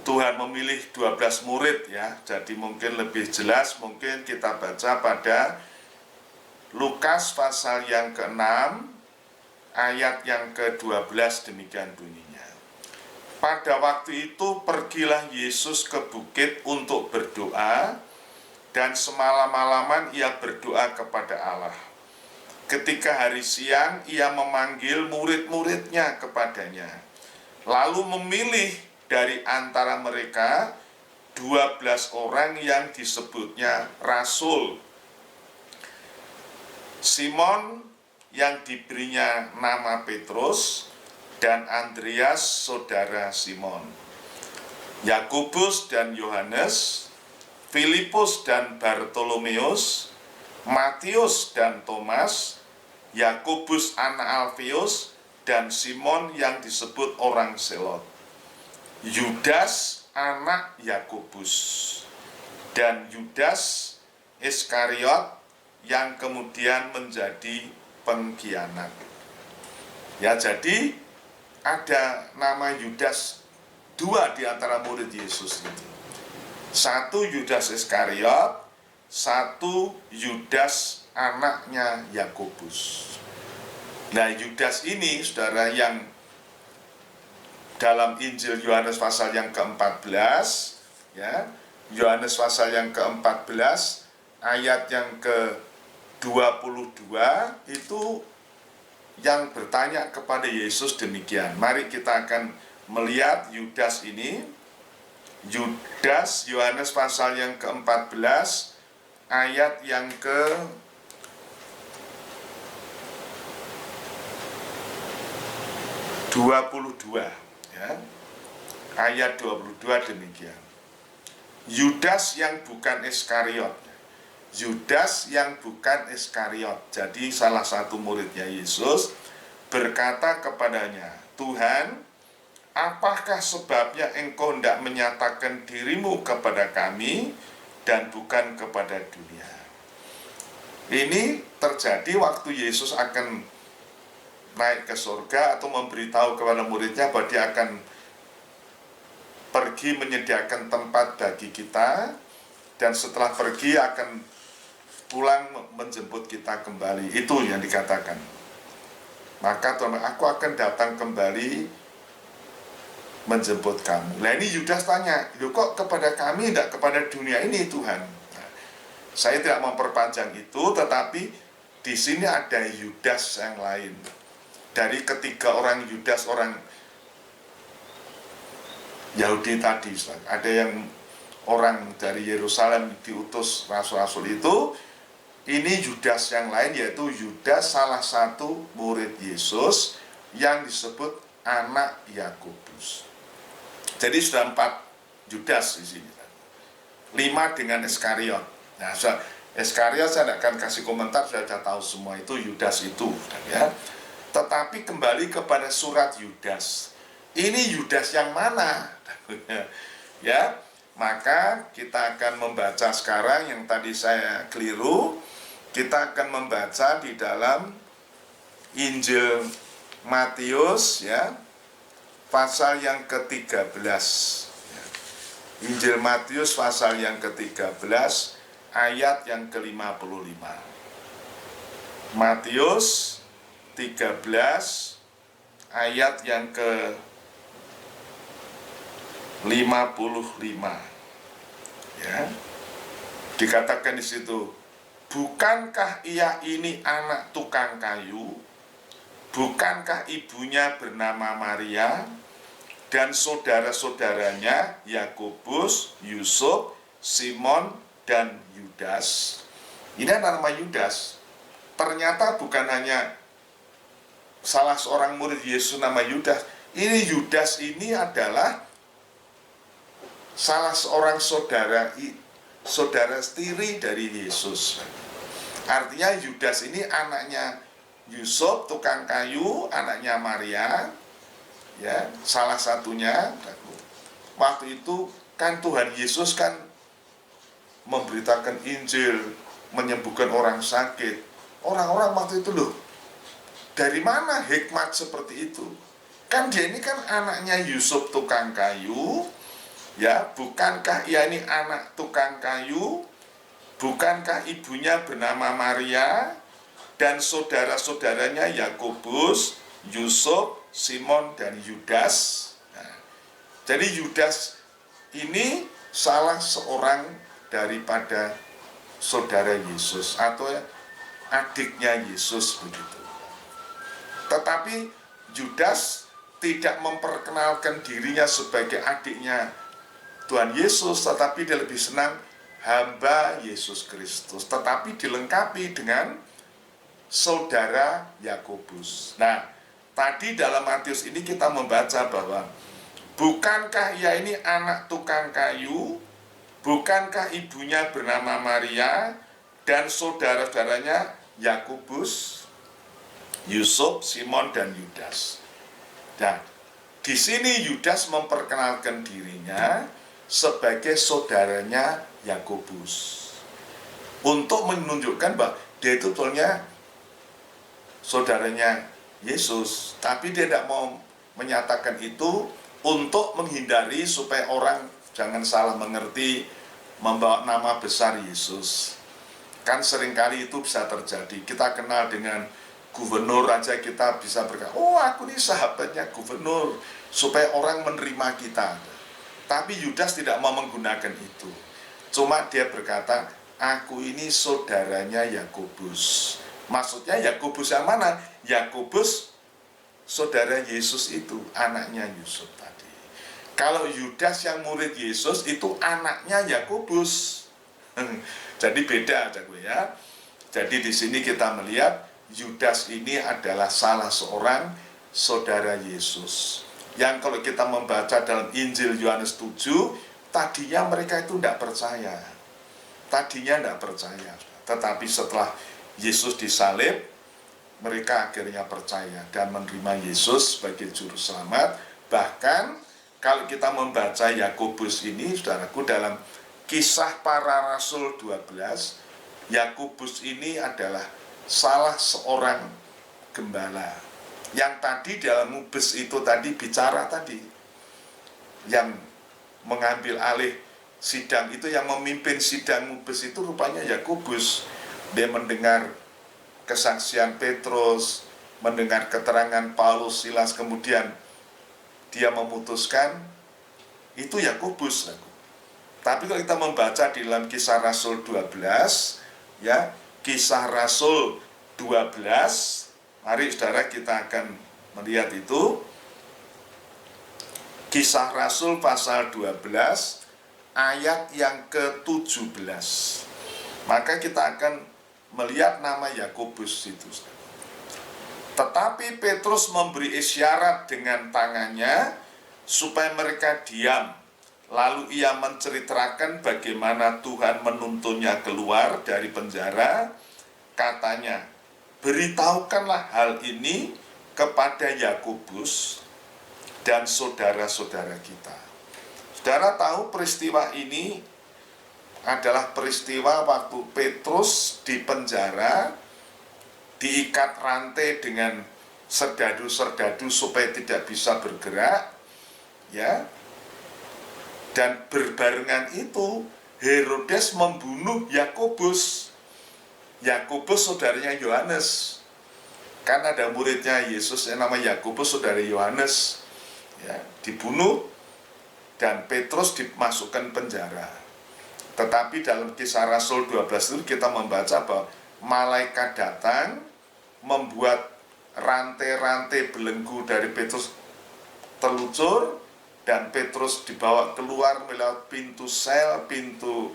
Tuhan memilih 12 murid ya. Jadi mungkin lebih jelas, mungkin kita baca pada Lukas pasal yang ke-6 ayat yang ke-12, demikian bunyinya. Pada waktu itu pergilah Yesus ke bukit untuk berdoa, dan semalam-malaman ia berdoa kepada Allah. Ketika hari siang, ia memanggil murid-muridnya kepadanya, lalu memilih dari antara mereka 12 orang yang disebutnya rasul. Simon yang diberinya nama Petrus, dan Andreas saudara Simon, Yakobus dan Yohanes, Filipus dan Bartolomeus, Matius dan Thomas, Yakobus anak Alfeus, dan Simon yang disebut orang Selot, Yudas anak Yakobus, dan Yudas Iskariot yang kemudian menjadi pengkhianat. Ya, jadi ada nama Yudas, 2 di antara murid Yesus itu. 1 Yudas Iskariot, 1 Yudas anaknya Yakobus. Nah, Yudas ini saudara yang dalam Injil Yohanes pasal yang ke-14 ya, Yohanes pasal yang ke-14 ayat yang ke-22 itu yang bertanya kepada Yesus demikian. Mari kita akan melihat Yudas ini. Yudas, Yohanes pasal yang ke-14 ayat yang ke-22 ya. Ayat 22 demikian. Yudas yang bukan Iskariot. Yudas yang bukan Iskariot. Jadi salah satu muridnya Yesus berkata kepadanya, "Tuhan, apakah sebabnya engkau hendak menyatakan dirimu kepada kami dan bukan kepada dunia?" Ini terjadi waktu Yesus akan naik ke surga atau memberitahu kepada muridnya bahwa dia akan pergi menyediakan tempat bagi kita, dan setelah pergi akan pulang menjemput kita kembali. Itu yang dikatakan. Maka Tuhan, aku akan datang kembali menjemput kamu. Nah ini Yudas tanya, "Loh kok kepada kami, tidak kepada dunia ini Tuhan?" Nah, saya tidak memperpanjang itu, tetapi di sini ada Yudas yang lain. Dari ketiga orang Yudas, orang Yahudi tadi, ada yang orang dari Yerusalem diutus rasul-rasul itu. Ini Yudas yang lain, yaitu Yudas salah satu murid Yesus yang disebut anak Yakobus. Jadi sudah 4 Yudas di sini. 5 dengan Iskariot. Nah, Iskariot saya tidak akan kasih komentar, sudah tahu semua itu Yudas itu, ya. Tetapi kembali kepada surat Yudas. Ini Yudas yang mana? Ya, maka kita akan membaca sekarang yang tadi saya keliru. Kita akan membaca di dalam Injil Matius ya, pasal yang ke-13. Injil Matius pasal yang ke-13 ayat yang ke-55. Matius 13 ayat yang ke-55. Ya. Dikatakan di situ, "Bukankah ia ini anak tukang kayu? Bukankah ibunya bernama Maria dan saudara-saudaranya Yakobus, Yusuf, Simon, dan Yudas?" Ini nama Yudas. Ternyata bukan hanya salah seorang murid Yesus nama Yudas. Ini Yudas ini adalah salah seorang saudara tiri dari Yesus. Artinya Yudas ini anaknya Yusuf tukang kayu, anaknya Maria, ya, salah satunya. Waktu itu kan Tuhan Yesus kan memberitakan Injil, menyembuhkan orang sakit. Orang-orang waktu itu, loh, dari mana hikmat seperti itu? Kan dia ini kan anaknya Yusuf tukang kayu, ya, bukankah ia ini anak tukang kayu? Bukankah ibunya bernama Maria dan saudara-saudaranya Yakobus, Yusuf, Simon, dan Yudas? Nah, jadi Yudas ini salah seorang daripada saudara Yesus atau adiknya Yesus begitu. Tetapi Yudas tidak memperkenalkan dirinya sebagai adiknya Tuhan Yesus, tetapi dia lebih senang hamba Yesus Kristus, tetapi dilengkapi dengan saudara Yakobus. Nah, tadi dalam Matius ini kita membaca bahwa bukankah ia ini anak tukang kayu, bukankah ibunya bernama Maria dan saudara-saudaranya Yakobus, Yusuf, Simon, dan Yudas. Nah, di sini Yudas memperkenalkan dirinya sebagai saudaranya Yakobus untuk menunjukkan bahwa dia itu sebetulnya saudaranya Yesus, tapi dia tidak mau menyatakan itu untuk menghindari supaya orang jangan salah mengerti membawa nama besar Yesus. Kan seringkali itu bisa terjadi. Kita kenal dengan gubernur aja, kita bisa berkata, "Oh, aku ini sahabatnya gubernur," supaya orang menerima kita. Tapi Yudas tidak mau menggunakan itu. Cuma dia berkata, "Aku ini saudaranya Yakobus." Maksudnya Yakobus yang mana? Yakobus saudara Yesus itu anaknya Yusuf tadi. Kalau Yudas yang murid Yesus itu anaknya Yakobus. Jadi beda ya. Jadi di sini kita melihat Yudas ini adalah salah seorang saudara Yesus. Yang kalau kita membaca dalam Injil Yohanes 7, tadinya mereka itu tidak percaya. Tetapi setelah Yesus disalib, mereka akhirnya percaya dan menerima Yesus sebagai juru selamat. Bahkan kalau kita membaca Yakobus ini, saudaraku, dalam Kisah Para Rasul 12, Yakobus ini adalah salah seorang gembala yang tadi dalam mubes itu tadi bicara tadi, yang mengambil alih sidang itu, yang memimpin sidang mubes itu rupanya Yakobus. Dia mendengar kesaksian Petrus, mendengar keterangan Paulus, Silas, kemudian dia memutuskan, itu Yakobus. Tapi kalau kita membaca di dalam Kisah Rasul 12, ya, Kisah Rasul 12, mari saudara kita akan melihat itu. Kisah Rasul pasal 12 ayat yang ke-17. Maka kita akan melihat nama Yakobus itu. Tetapi Petrus memberi isyarat dengan tangannya supaya mereka diam. Lalu ia menceritakan bagaimana Tuhan menuntunnya keluar dari penjara. Katanya, beritahukanlah hal ini kepada Yakobus dan saudara-saudara kita. Saudara tahu peristiwa ini adalah peristiwa waktu Petrus di penjara, diikat rantai dengan serdadu-serdadu supaya tidak bisa bergerak, ya. Dan berbarengan itu Herodes membunuh Yakobus. Yakobus saudaranya Yohanes. Kan ada muridnya Yesus yang nama Yakobus, saudara Yohanes, ya, dibunuh dan Petrus dimasukkan penjara. Tetapi dalam Kisah Rasul 12 itu kita membaca bahwa malaikat datang membuat rantai-rantai belenggu dari Petrus terlucur, dan Petrus dibawa keluar melalui pintu sel, pintu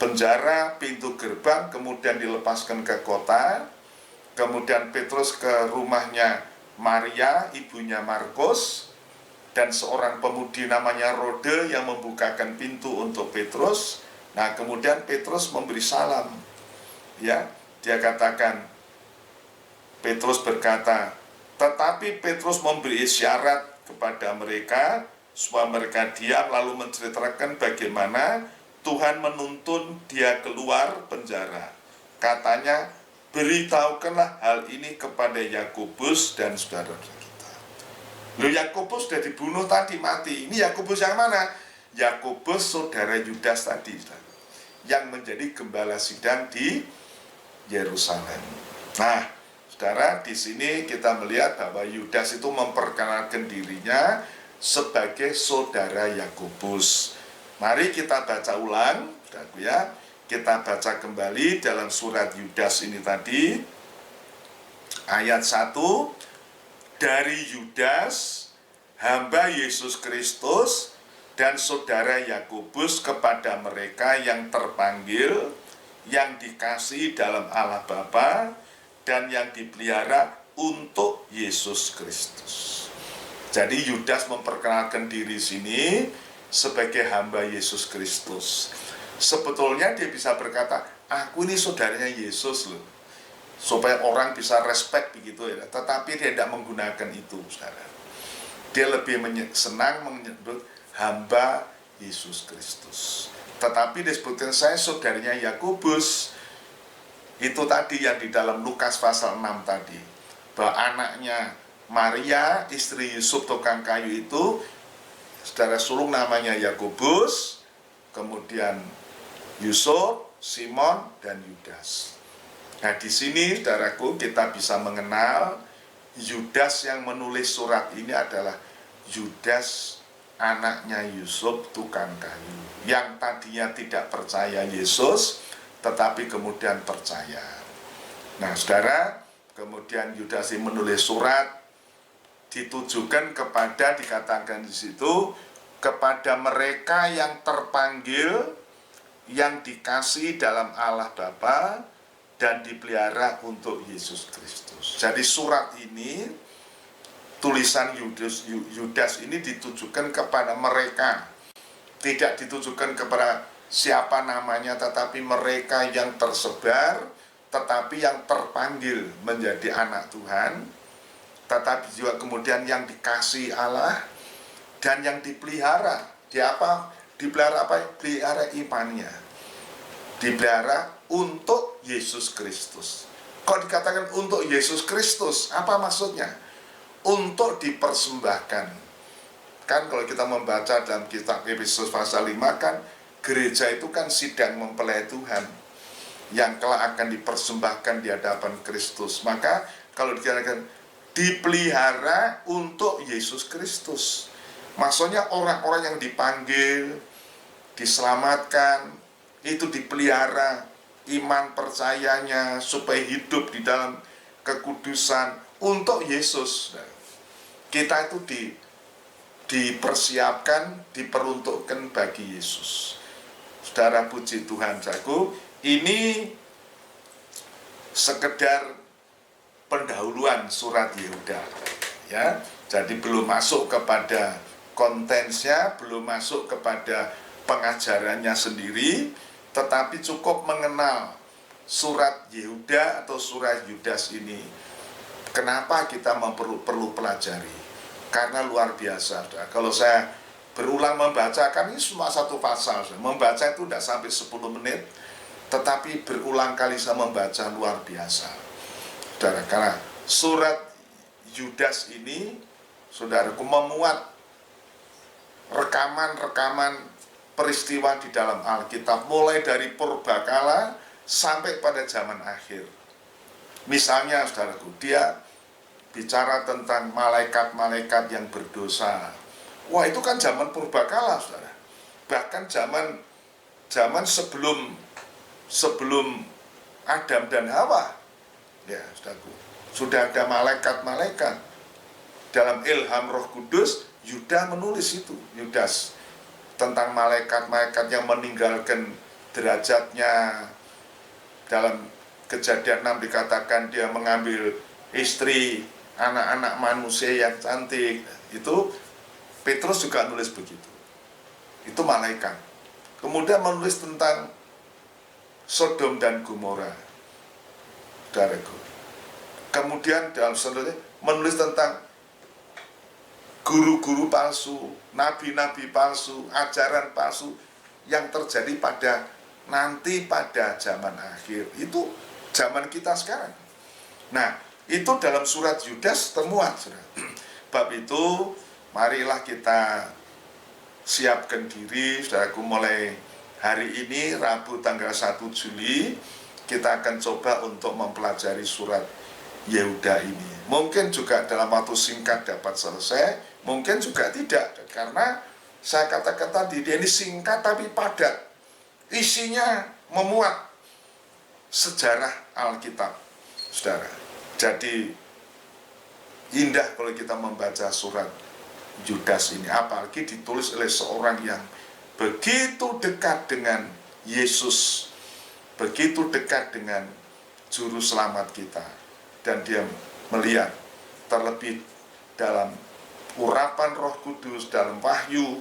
penjara, pintu gerbang, kemudian dilepaskan ke kota. Kemudian Petrus ke rumahnya Maria, ibunya Markus, dan seorang pemudi namanya Rode yang membukakan pintu untuk Petrus. Nah, kemudian Petrus memberi salam. Ya, dia katakan, Petrus berkata, tetapi Petrus memberi isyarat kepada mereka supaya mereka diam, lalu menceritakan bagaimana Tuhan menuntun dia keluar penjara. Katanya, beritahukanlah hal ini kepada Yakobus dan saudara kita. Loh, Yakobus sudah dibunuh tadi, mati. Ini Yakobus yang mana? Yakobus saudara Yudas tadi, yang menjadi gembala sidang di Yerusalem. Nah, saudara, di sini kita melihat bahwa Yudas itu memperkenalkan dirinya sebagai saudara Yakobus. Mari kita baca ulang, ya. Kita baca kembali dalam surat Yudas ini tadi, ayat 1. Dari Yudas, hamba Yesus Kristus, dan saudara Yakobus kepada mereka yang terpanggil, yang dikasihi dalam Allah Bapa, dan yang dipelihara untuk Yesus Kristus. Jadi Yudas memperkenalkan diri sini sebagai hamba Yesus Kristus. Sebetulnya dia bisa berkata, aku ini saudaranya Yesus loh, supaya orang bisa respect begitu ya. Tetapi dia tidak menggunakan itu, saudara. Dia lebih senang menyebut hamba Yesus Kristus. Tetapi disebutkan saya saudaranya Yakobus. Itu tadi yang di dalam Lukas pasal 6 tadi, bahwa anaknya Maria, istri Yusuf tukang kayu itu, saudara sulung namanya Yakobus, kemudian Yusuf, Simon, dan Yudas. Nah, di sini saudaraku kita bisa mengenal Yudas yang menulis surat ini adalah Yudas anaknya Yusuf tukang kayu, yang tadinya tidak percaya Yesus tetapi kemudian percaya. Nah, saudara, kemudian Yudas ini menulis surat ditujukan kepada, dikatakan di situ, kepada mereka yang terpanggil, yang dikasihi dalam Allah Bapa dan dipelihara untuk Yesus Kristus. Jadi surat ini, tulisan Yudas ini ditujukan kepada mereka, tidak ditujukan kepada siapa namanya, tetapi mereka yang tersebar, tetapi yang terpanggil menjadi anak Tuhan, tetapi juga kemudian yang dikasihi Allah dan yang dipelihara. Dipelihara apa? Dipelihara imannya, dipelihara untuk Yesus Kristus. Kalau dikatakan untuk Yesus Kristus, apa maksudnya? Untuk dipersembahkan. Kan kalau kita membaca dalam kitab Efesus pasal 5 kan, gereja itu kan sidang mempelai Tuhan yang kelak akan dipersembahkan di hadapan Kristus. Maka kalau dikatakan dipelihara untuk Yesus Kristus, maksudnya orang-orang yang dipanggil, diselamatkan, itu dipelihara iman percayanya supaya hidup di dalam kekudusan untuk Yesus. Kita itu dipersiapkan, diperuntukkan bagi Yesus. Saudara, puji Tuhan, saudaraku, ini sekedar pendahuluan surat Yehuda, ya. Jadi belum masuk kepada kontennya, belum masuk kepada pengajarannya sendiri, tetapi cukup mengenal surat Yehuda atau surat Yudas ini. Kenapa kita perlu pelajari? Karena luar biasa. Kalau saya berulang membacakan ini cuma satu pasal, membaca itu tidak sampai 10 menit, tetapi berulang kali saya membaca, luar biasa. Saudara, karena surat Yudas ini, saudaraku, memuat rekaman-rekaman peristiwa di dalam Alkitab, mulai dari purbakala sampai pada zaman akhir. Misalnya, saudaraku, dia bicara tentang malaikat-malaikat yang berdosa. Wah, itu kan zaman purbakala, saudara. Bahkan zaman sebelum Adam dan Hawa. Ya, saudaraku, sudah ada malaikat-malaikat. Dalam ilham Roh Kudus, Yudas menulis itu, Yudas, tentang malaikat-malaikat yang meninggalkan derajatnya. Dalam Kejadian 6 dikatakan dia mengambil istri, anak-anak manusia yang cantik. Itu Petrus juga nulis begitu. Itu malaikat. Kemudian menulis tentang Sodom dan Gomora, saudaraku. Kemudian dalam selanjutnya menulis tentang guru-guru palsu, nabi-nabi palsu, ajaran palsu yang terjadi pada zaman akhir. Itu zaman kita sekarang. Nah, itu dalam surat Yudas termuat, saudara. Bab itu, marilah kita siapkan diri, saudaraku, mulai hari ini, Rabu tanggal 1 Juli, kita akan coba untuk mempelajari surat Yehuda ini. Mungkin juga dalam waktu singkat dapat selesai, mungkin juga tidak, karena saya katakan tadi, dia ini singkat tapi padat. Isinya memuat sejarah Alkitab, saudara. Jadi indah kalau kita membaca surat Yudas ini, apalagi ditulis oleh seorang yang begitu dekat dengan Yesus, begitu dekat dengan Juru Selamat kita, dan dia melihat terlebih dalam urapan Roh Kudus, dalam wahyu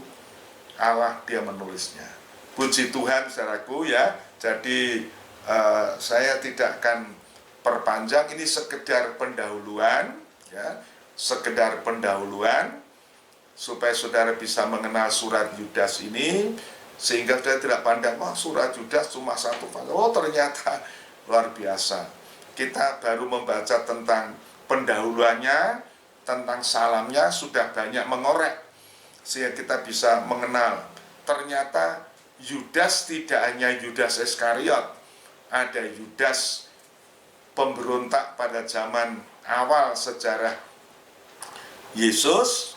Allah dia menulisnya. Puji Tuhan, saudaraku, ya. Jadi saya tidak akan perpanjang, ini sekedar pendahuluan, ya, sekedar pendahuluan supaya saudara bisa mengenal surat Yudas ini, sehingga saudara tidak pandang, wah, surat Yudas cuma satu pasal. Oh, ternyata luar biasa. Kita baru membaca tentang pendahuluannya, tentang salamnya, sudah banyak mengorek sehingga kita bisa mengenal ternyata Yudas tidak hanya Yudas Iskariot, ada Yudas pemberontak pada zaman awal sejarah Yesus,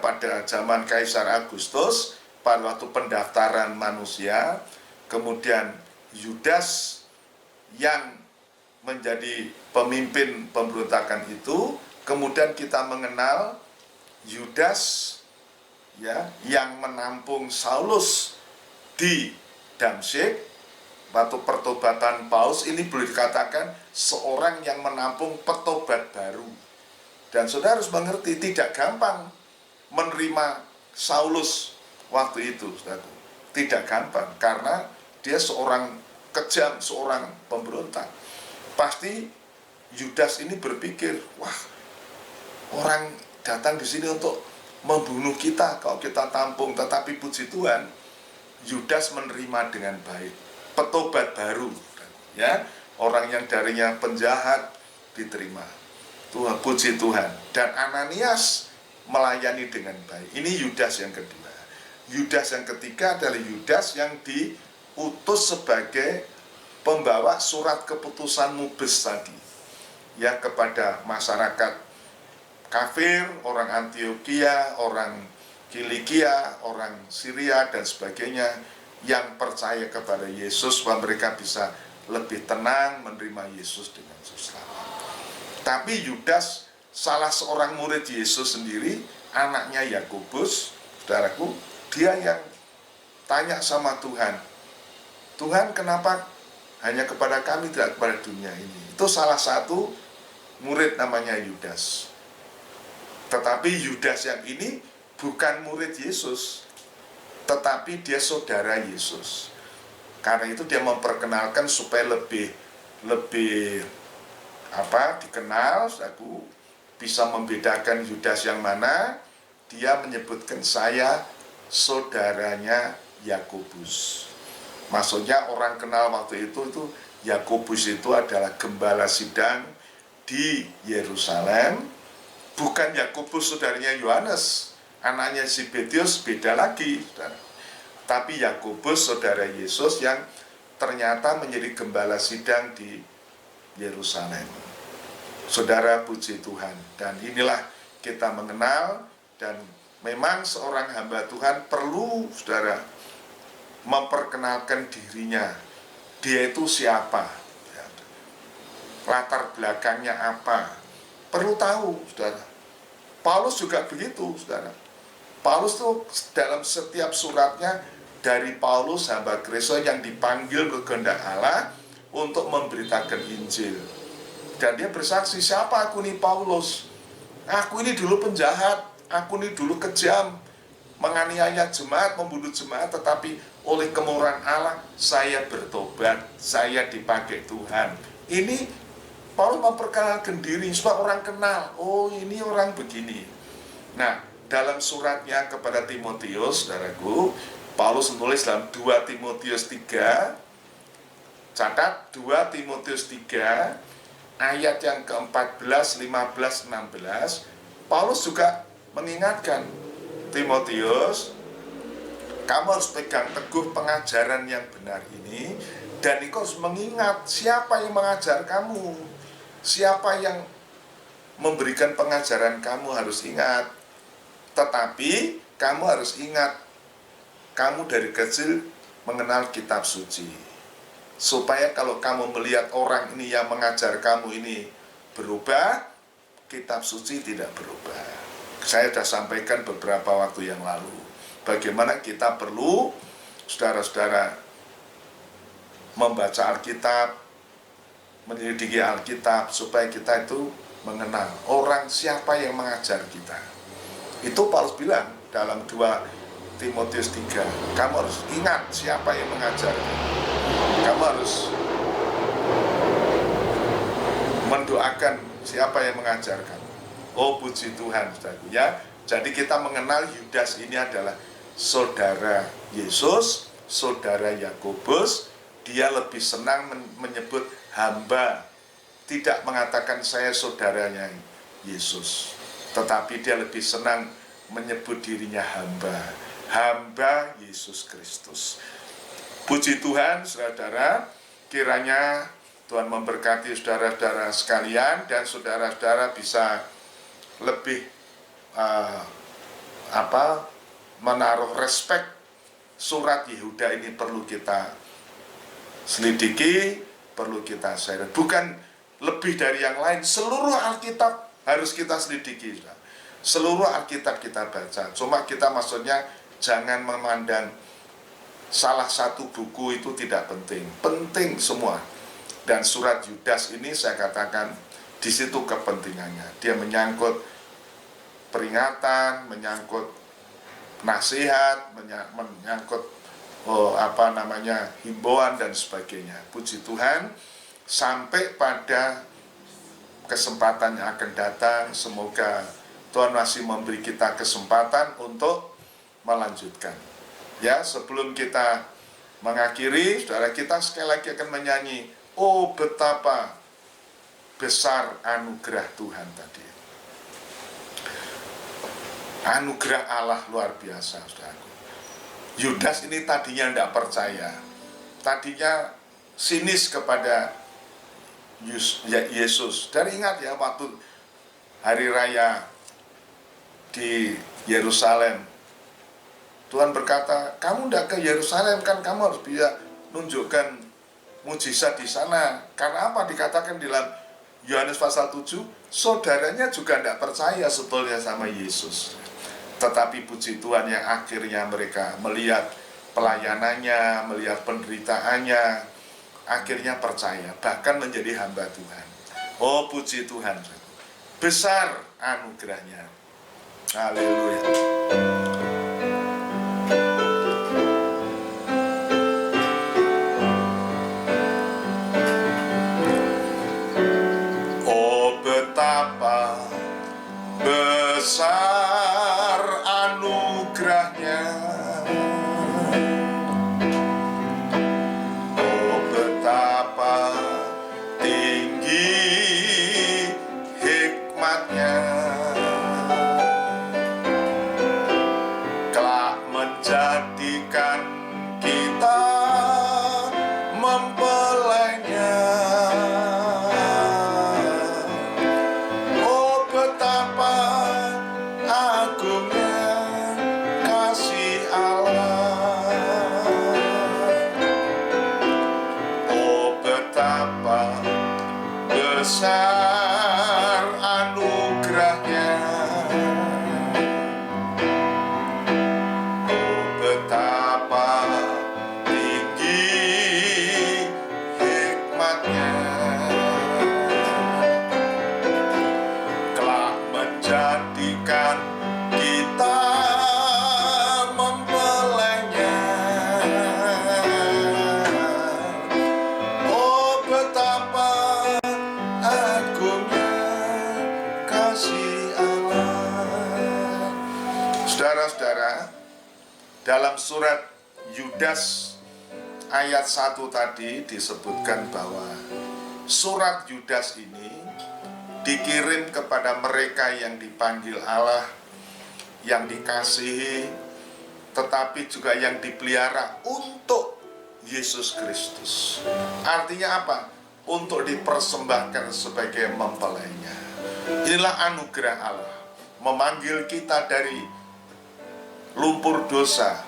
pada zaman Kaisar Agustus, pada waktu pendaftaran manusia. Kemudian Yudas yang menjadi pemimpin pemberontakan itu, kemudian kita mengenal Yudas ya yang menampung Saulus di Damsyik. Waktu pertobatan Paulus ini boleh dikatakan seorang yang menampung petobat baru. Dan saudara harus mengerti, tidak gampang menerima Saulus waktu itu, saudara. Tidak gampang, karena dia seorang kejam, seorang pemberontak. Pasti Yudas ini berpikir, wah, orang datang di sini untuk membunuh kita kalau kita tampung. Tetapi puji Tuhan, Yudas menerima dengan baik. Petobat baru, ya, orang yang darinya penjahat diterima. Tuhan, puji Tuhan. Dan Ananias melayani dengan baik. Ini Yudas yang kedua. Yudas yang ketiga adalah Yudas yang diutus sebagai pembawa surat keputusan mubes tadi, ya, kepada masyarakat kafir, orang Antioquia, orang Kilikia, orang Syria dan sebagainya, yang percaya kepada Yesus, bahwa mereka bisa lebih tenang menerima Yesus dengan susah. Tapi Yudas, salah seorang murid Yesus sendiri, anaknya Yakobus, saudaraku, dia yang tanya sama Tuhan, Tuhan, kenapa hanya kepada kami, tidak kepada dunia ini? Itu salah satu murid namanya Yudas. Tetapi Yudas yang ini bukan murid Yesus, tetapi dia saudara Yesus. Karena itu dia memperkenalkan supaya lebih dikenal. Aku bisa membedakan Yudas yang mana. Dia menyebutkan, saya saudaranya Yakobus. Maksudnya orang kenal waktu itu Yakobus itu adalah gembala sidang di Yerusalem. Bukan Yakobus saudaranya Yohanes, anaknya Zebedius, beda lagi, saudara. Tapi Yakobus saudara Yesus yang ternyata menjadi gembala sidang di Yerusalem. Saudara, puji Tuhan. Dan inilah kita mengenal, dan memang seorang hamba Tuhan perlu, saudara, memperkenalkan dirinya. Dia itu siapa, latar belakangnya apa, perlu tahu, saudara. Paulus juga begitu, saudara. Paulus tuh dalam setiap suratnya, dari Paulus hamba Kristus yang dipanggil ke kehendak Allah untuk memberitakan Injil. Dan dia bersaksi, siapa aku nih Paulus? Aku ini dulu penjahat, aku ini dulu kejam, menganiaya jemaat, membunuh jemaat, tetapi oleh kemurahan Allah saya bertobat, saya dipakai Tuhan. Ini Paulus memperkenalkan diri supaya orang kenal, oh ini orang begini. Nah, dalam suratnya kepada Timotius, saudaraku, Paulus menulis dalam 2 Timotius 3, catat 2 Timotius 3, ayat yang ke-14, 15, 16, Paulus juga mengingatkan, Timotius, kamu harus pegang teguh pengajaran yang benar ini, dan engkau harus mengingat siapa yang mengajar kamu. Siapa yang memberikan pengajaran kamu harus ingat. Tetapi kamu harus ingat, kamu dari kecil mengenal kitab suci. Supaya kalau kamu melihat orang ini yang mengajar kamu ini berubah, kitab suci tidak berubah. Saya sudah sampaikan beberapa waktu yang lalu, bagaimana kita perlu, saudara-saudara, membaca Alkitab, menyelidiki Alkitab, supaya kita itu mengenal orang siapa yang mengajar kita. Itu Paulus bilang dalam 2 Timotius 3, kamu harus ingat siapa yang mengajar. Kamu harus mendoakan siapa yang mengajar kamu. Oh, puji Tuhan, saudaraku, ya. Jadi kita mengenal Yudas ini adalah saudara Yesus, saudara Yakobus. Dia lebih senang menyebut hamba, tidak mengatakan saya saudaranya Yesus, tetapi dia lebih senang menyebut dirinya hamba Yesus Kristus. Puji Tuhan, saudara, kiranya Tuhan memberkati saudara-saudara sekalian, dan saudara-saudara bisa lebih menaruh respek. Surat Yehuda ini perlu kita selidiki, perlu kita share. Bukan lebih dari yang lain. Seluruh Alkitab harus kita selidiki. Seluruh Alkitab kita baca. Cuma kita maksudnya jangan memandang salah satu buku itu tidak penting. Penting semua. Dan surat Yudas ini saya katakan di situ kepentingannya. Dia menyangkut peringatan, menyangkut nasihat, menyangkut himbauan dan sebagainya. Puji Tuhan, sampai pada kesempatan yang akan datang, semoga Tuhan masih memberi kita kesempatan untuk melanjutkan. Ya, sebelum kita mengakhiri, saudara, kita sekali lagi akan menyanyi, oh betapa besar anugerah Tuhan tadi. Anugerah Allah luar biasa, saudara. Yudas ini tadinya tidak percaya, tadinya sinis kepada Yesus. Dan ingat ya, waktu hari raya di Yerusalem, Tuhan berkata, kamu tidak ke Yerusalem kan, kamu harus bisa menunjukkan mujizat di sana. Karena apa? Dikatakan dalam Yohanes pasal 7, saudaranya juga tidak percaya sebetulnya sama Yesus. Tetapi puji Tuhan yang akhirnya mereka melihat pelayanannya, melihat penderitaannya, akhirnya percaya, bahkan menjadi hamba Tuhan. Oh puji Tuhan, besar anugerahnya. Haleluya. Oh betapa besar anugerahnya, oh betapa tinggi hikmatnya, kelak menjadikan kita mempelainya. Oh betapa agungnya kasih Allah, oh betapa besar anugerahnya, oh betapa tinggi hikmatnya, kelak menjadikan kita mempelainya. Oh betapa agungnya kasih Allah. Saudara-saudara, dalam surat Yudas ayat 1 tadi disebutkan bahwa surat Yudas ini dikirim kepada mereka yang dipanggil Allah, yang dikasihi, tetapi juga yang dipelihara untuk Yesus Kristus. Artinya apa? Untuk dipersembahkan sebagai mempelainya. Inilah anugerah Allah, memanggil kita dari lumpur dosa,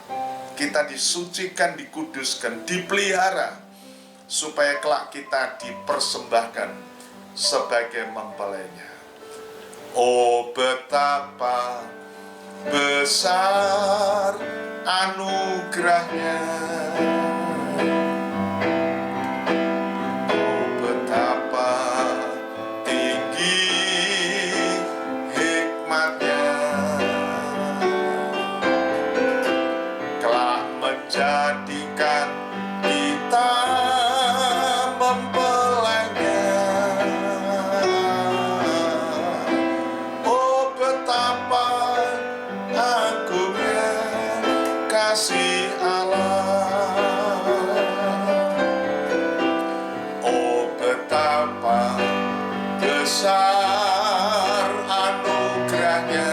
kita disucikan, dikuduskan, dipelihara, supaya kelak kita dipersembahkan sebagai mempelainya. Oh betapa besar anugerahnya, oh betapa tinggi hikmatnya, kelak menjadikan kita mempelainya. Oh betapa agungnya kasih Allah, oh betapa besar anugerahnya,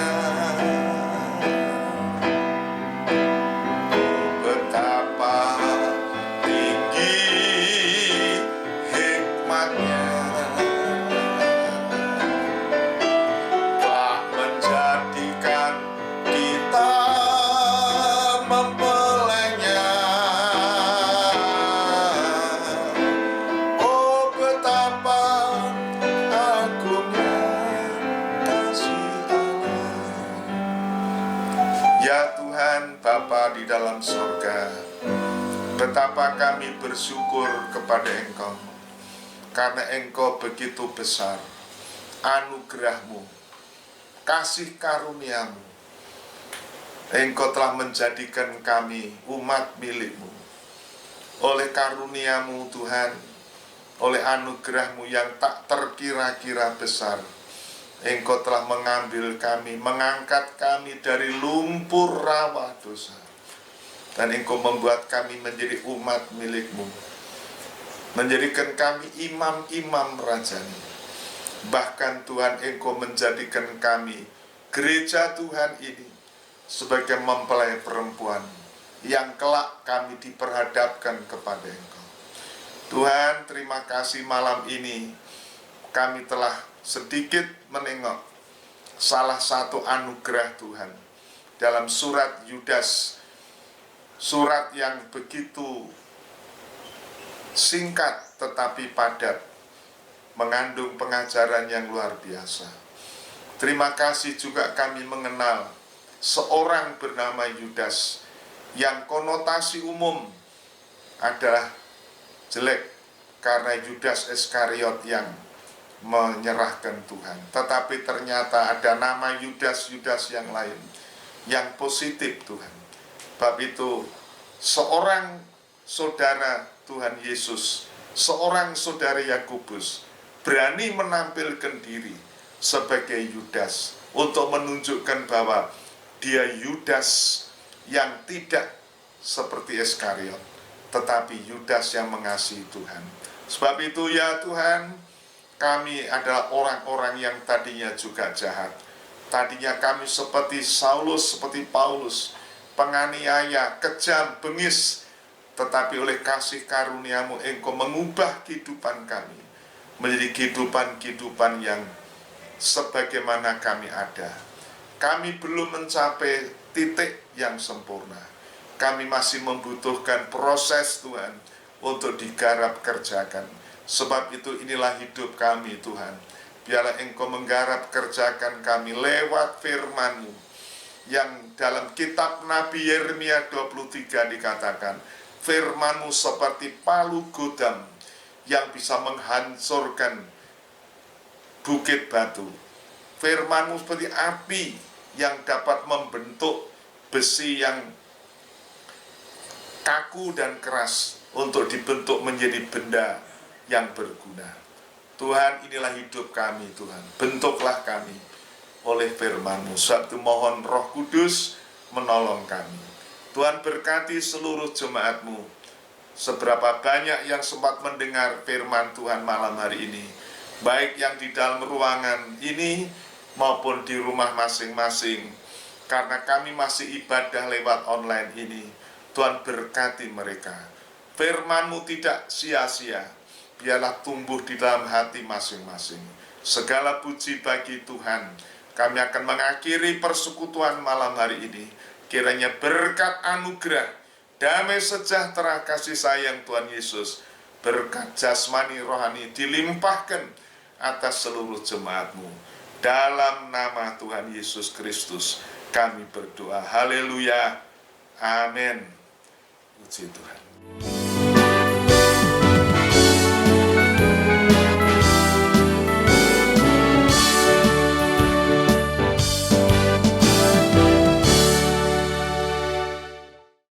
oh betapa tinggi hikmatnya, telah menjadikan Ya Tuhan Bapa di dalam surga, betapa kami bersyukur kepada Engkau, karena Engkau begitu besar anugerah-Mu, kasih karunia-Mu. Engkau telah menjadikan kami umat milik-Mu. Oleh karunia-Mu Tuhan, oleh anugerah-Mu yang tak terkira-kira besar, Engkau telah mengambil kami, mengangkat kami dari lumpur rawa dosa. Dan Engkau membuat kami menjadi umat milik-Mu, menjadikan kami imam-imam Raja-Mu. Bahkan Tuhan, Engkau menjadikan kami, gereja Tuhan ini, sebagai mempelai perempuan yang kelak kami diperhadapkan kepada Engkau. Tuhan, terima kasih malam ini kami telah sedikit menengok salah satu anugerah Tuhan dalam surat Yudas, surat yang begitu singkat tetapi padat, mengandung pengajaran yang luar biasa. Terima kasih juga kami mengenal seorang bernama Yudas yang konotasi umum adalah jelek karena Yudas Iskariot yang menyerahkan Tuhan. Tetapi ternyata ada nama Yudas-Yudas yang lain yang positif Tuhan. Bab itu seorang saudara Tuhan Yesus, seorang saudara Yakobus berani menampilkan diri sebagai Yudas untuk menunjukkan bahwa dia Yudas yang tidak seperti Iskariot, tetapi Yudas yang mengasihi Tuhan. Sebab itu ya Tuhan, kami adalah orang-orang yang tadinya juga jahat. Tadinya kami seperti Saulus, seperti Paulus, penganiaya, kejam, bengis. Tetapi oleh kasih karunia-Mu, Engkau mengubah kehidupan kami menjadi kehidupan-kehidupan yang sebagaimana kami ada. Kami belum mencapai titik yang sempurna. Kami masih membutuhkan proses Tuhan untuk digarap kerjakan. Sebab itu inilah hidup kami Tuhan. Biarlah Engkau menggarap kerjakan kami lewat firman-Mu. Yang dalam kitab Nabi Yeremia 23 dikatakan, firman-Mu seperti palu godam yang bisa menghancurkan bukit batu. Firman-Mu seperti api yang dapat membentuk besi yang kaku dan keras untuk dibentuk menjadi benda yang berguna. Tuhan, inilah hidup kami Tuhan. Bentuklah kami oleh firman-Mu. Sebab itu mohon Roh Kudus menolong kami. Tuhan berkati seluruh jemaat-Mu. Seberapa banyak yang sempat mendengar firman Tuhan malam hari ini, baik yang di dalam ruangan ini maupun di rumah masing-masing, karena kami masih ibadah lewat online ini. Tuhan berkati mereka. Firman-Mu tidak sia-sia, biarlah tumbuh di dalam hati masing-masing. Segala puji bagi Tuhan. Kami akan mengakhiri persekutuan malam hari ini. Kiranya berkat anugerah, damai sejahtera kasih sayang Tuhan Yesus, berkat jasmani rohani dilimpahkan atas seluruh jemaat-Mu. Dalam nama Tuhan Yesus Kristus kami berdoa. Haleluya. Amin. Puji Tuhan.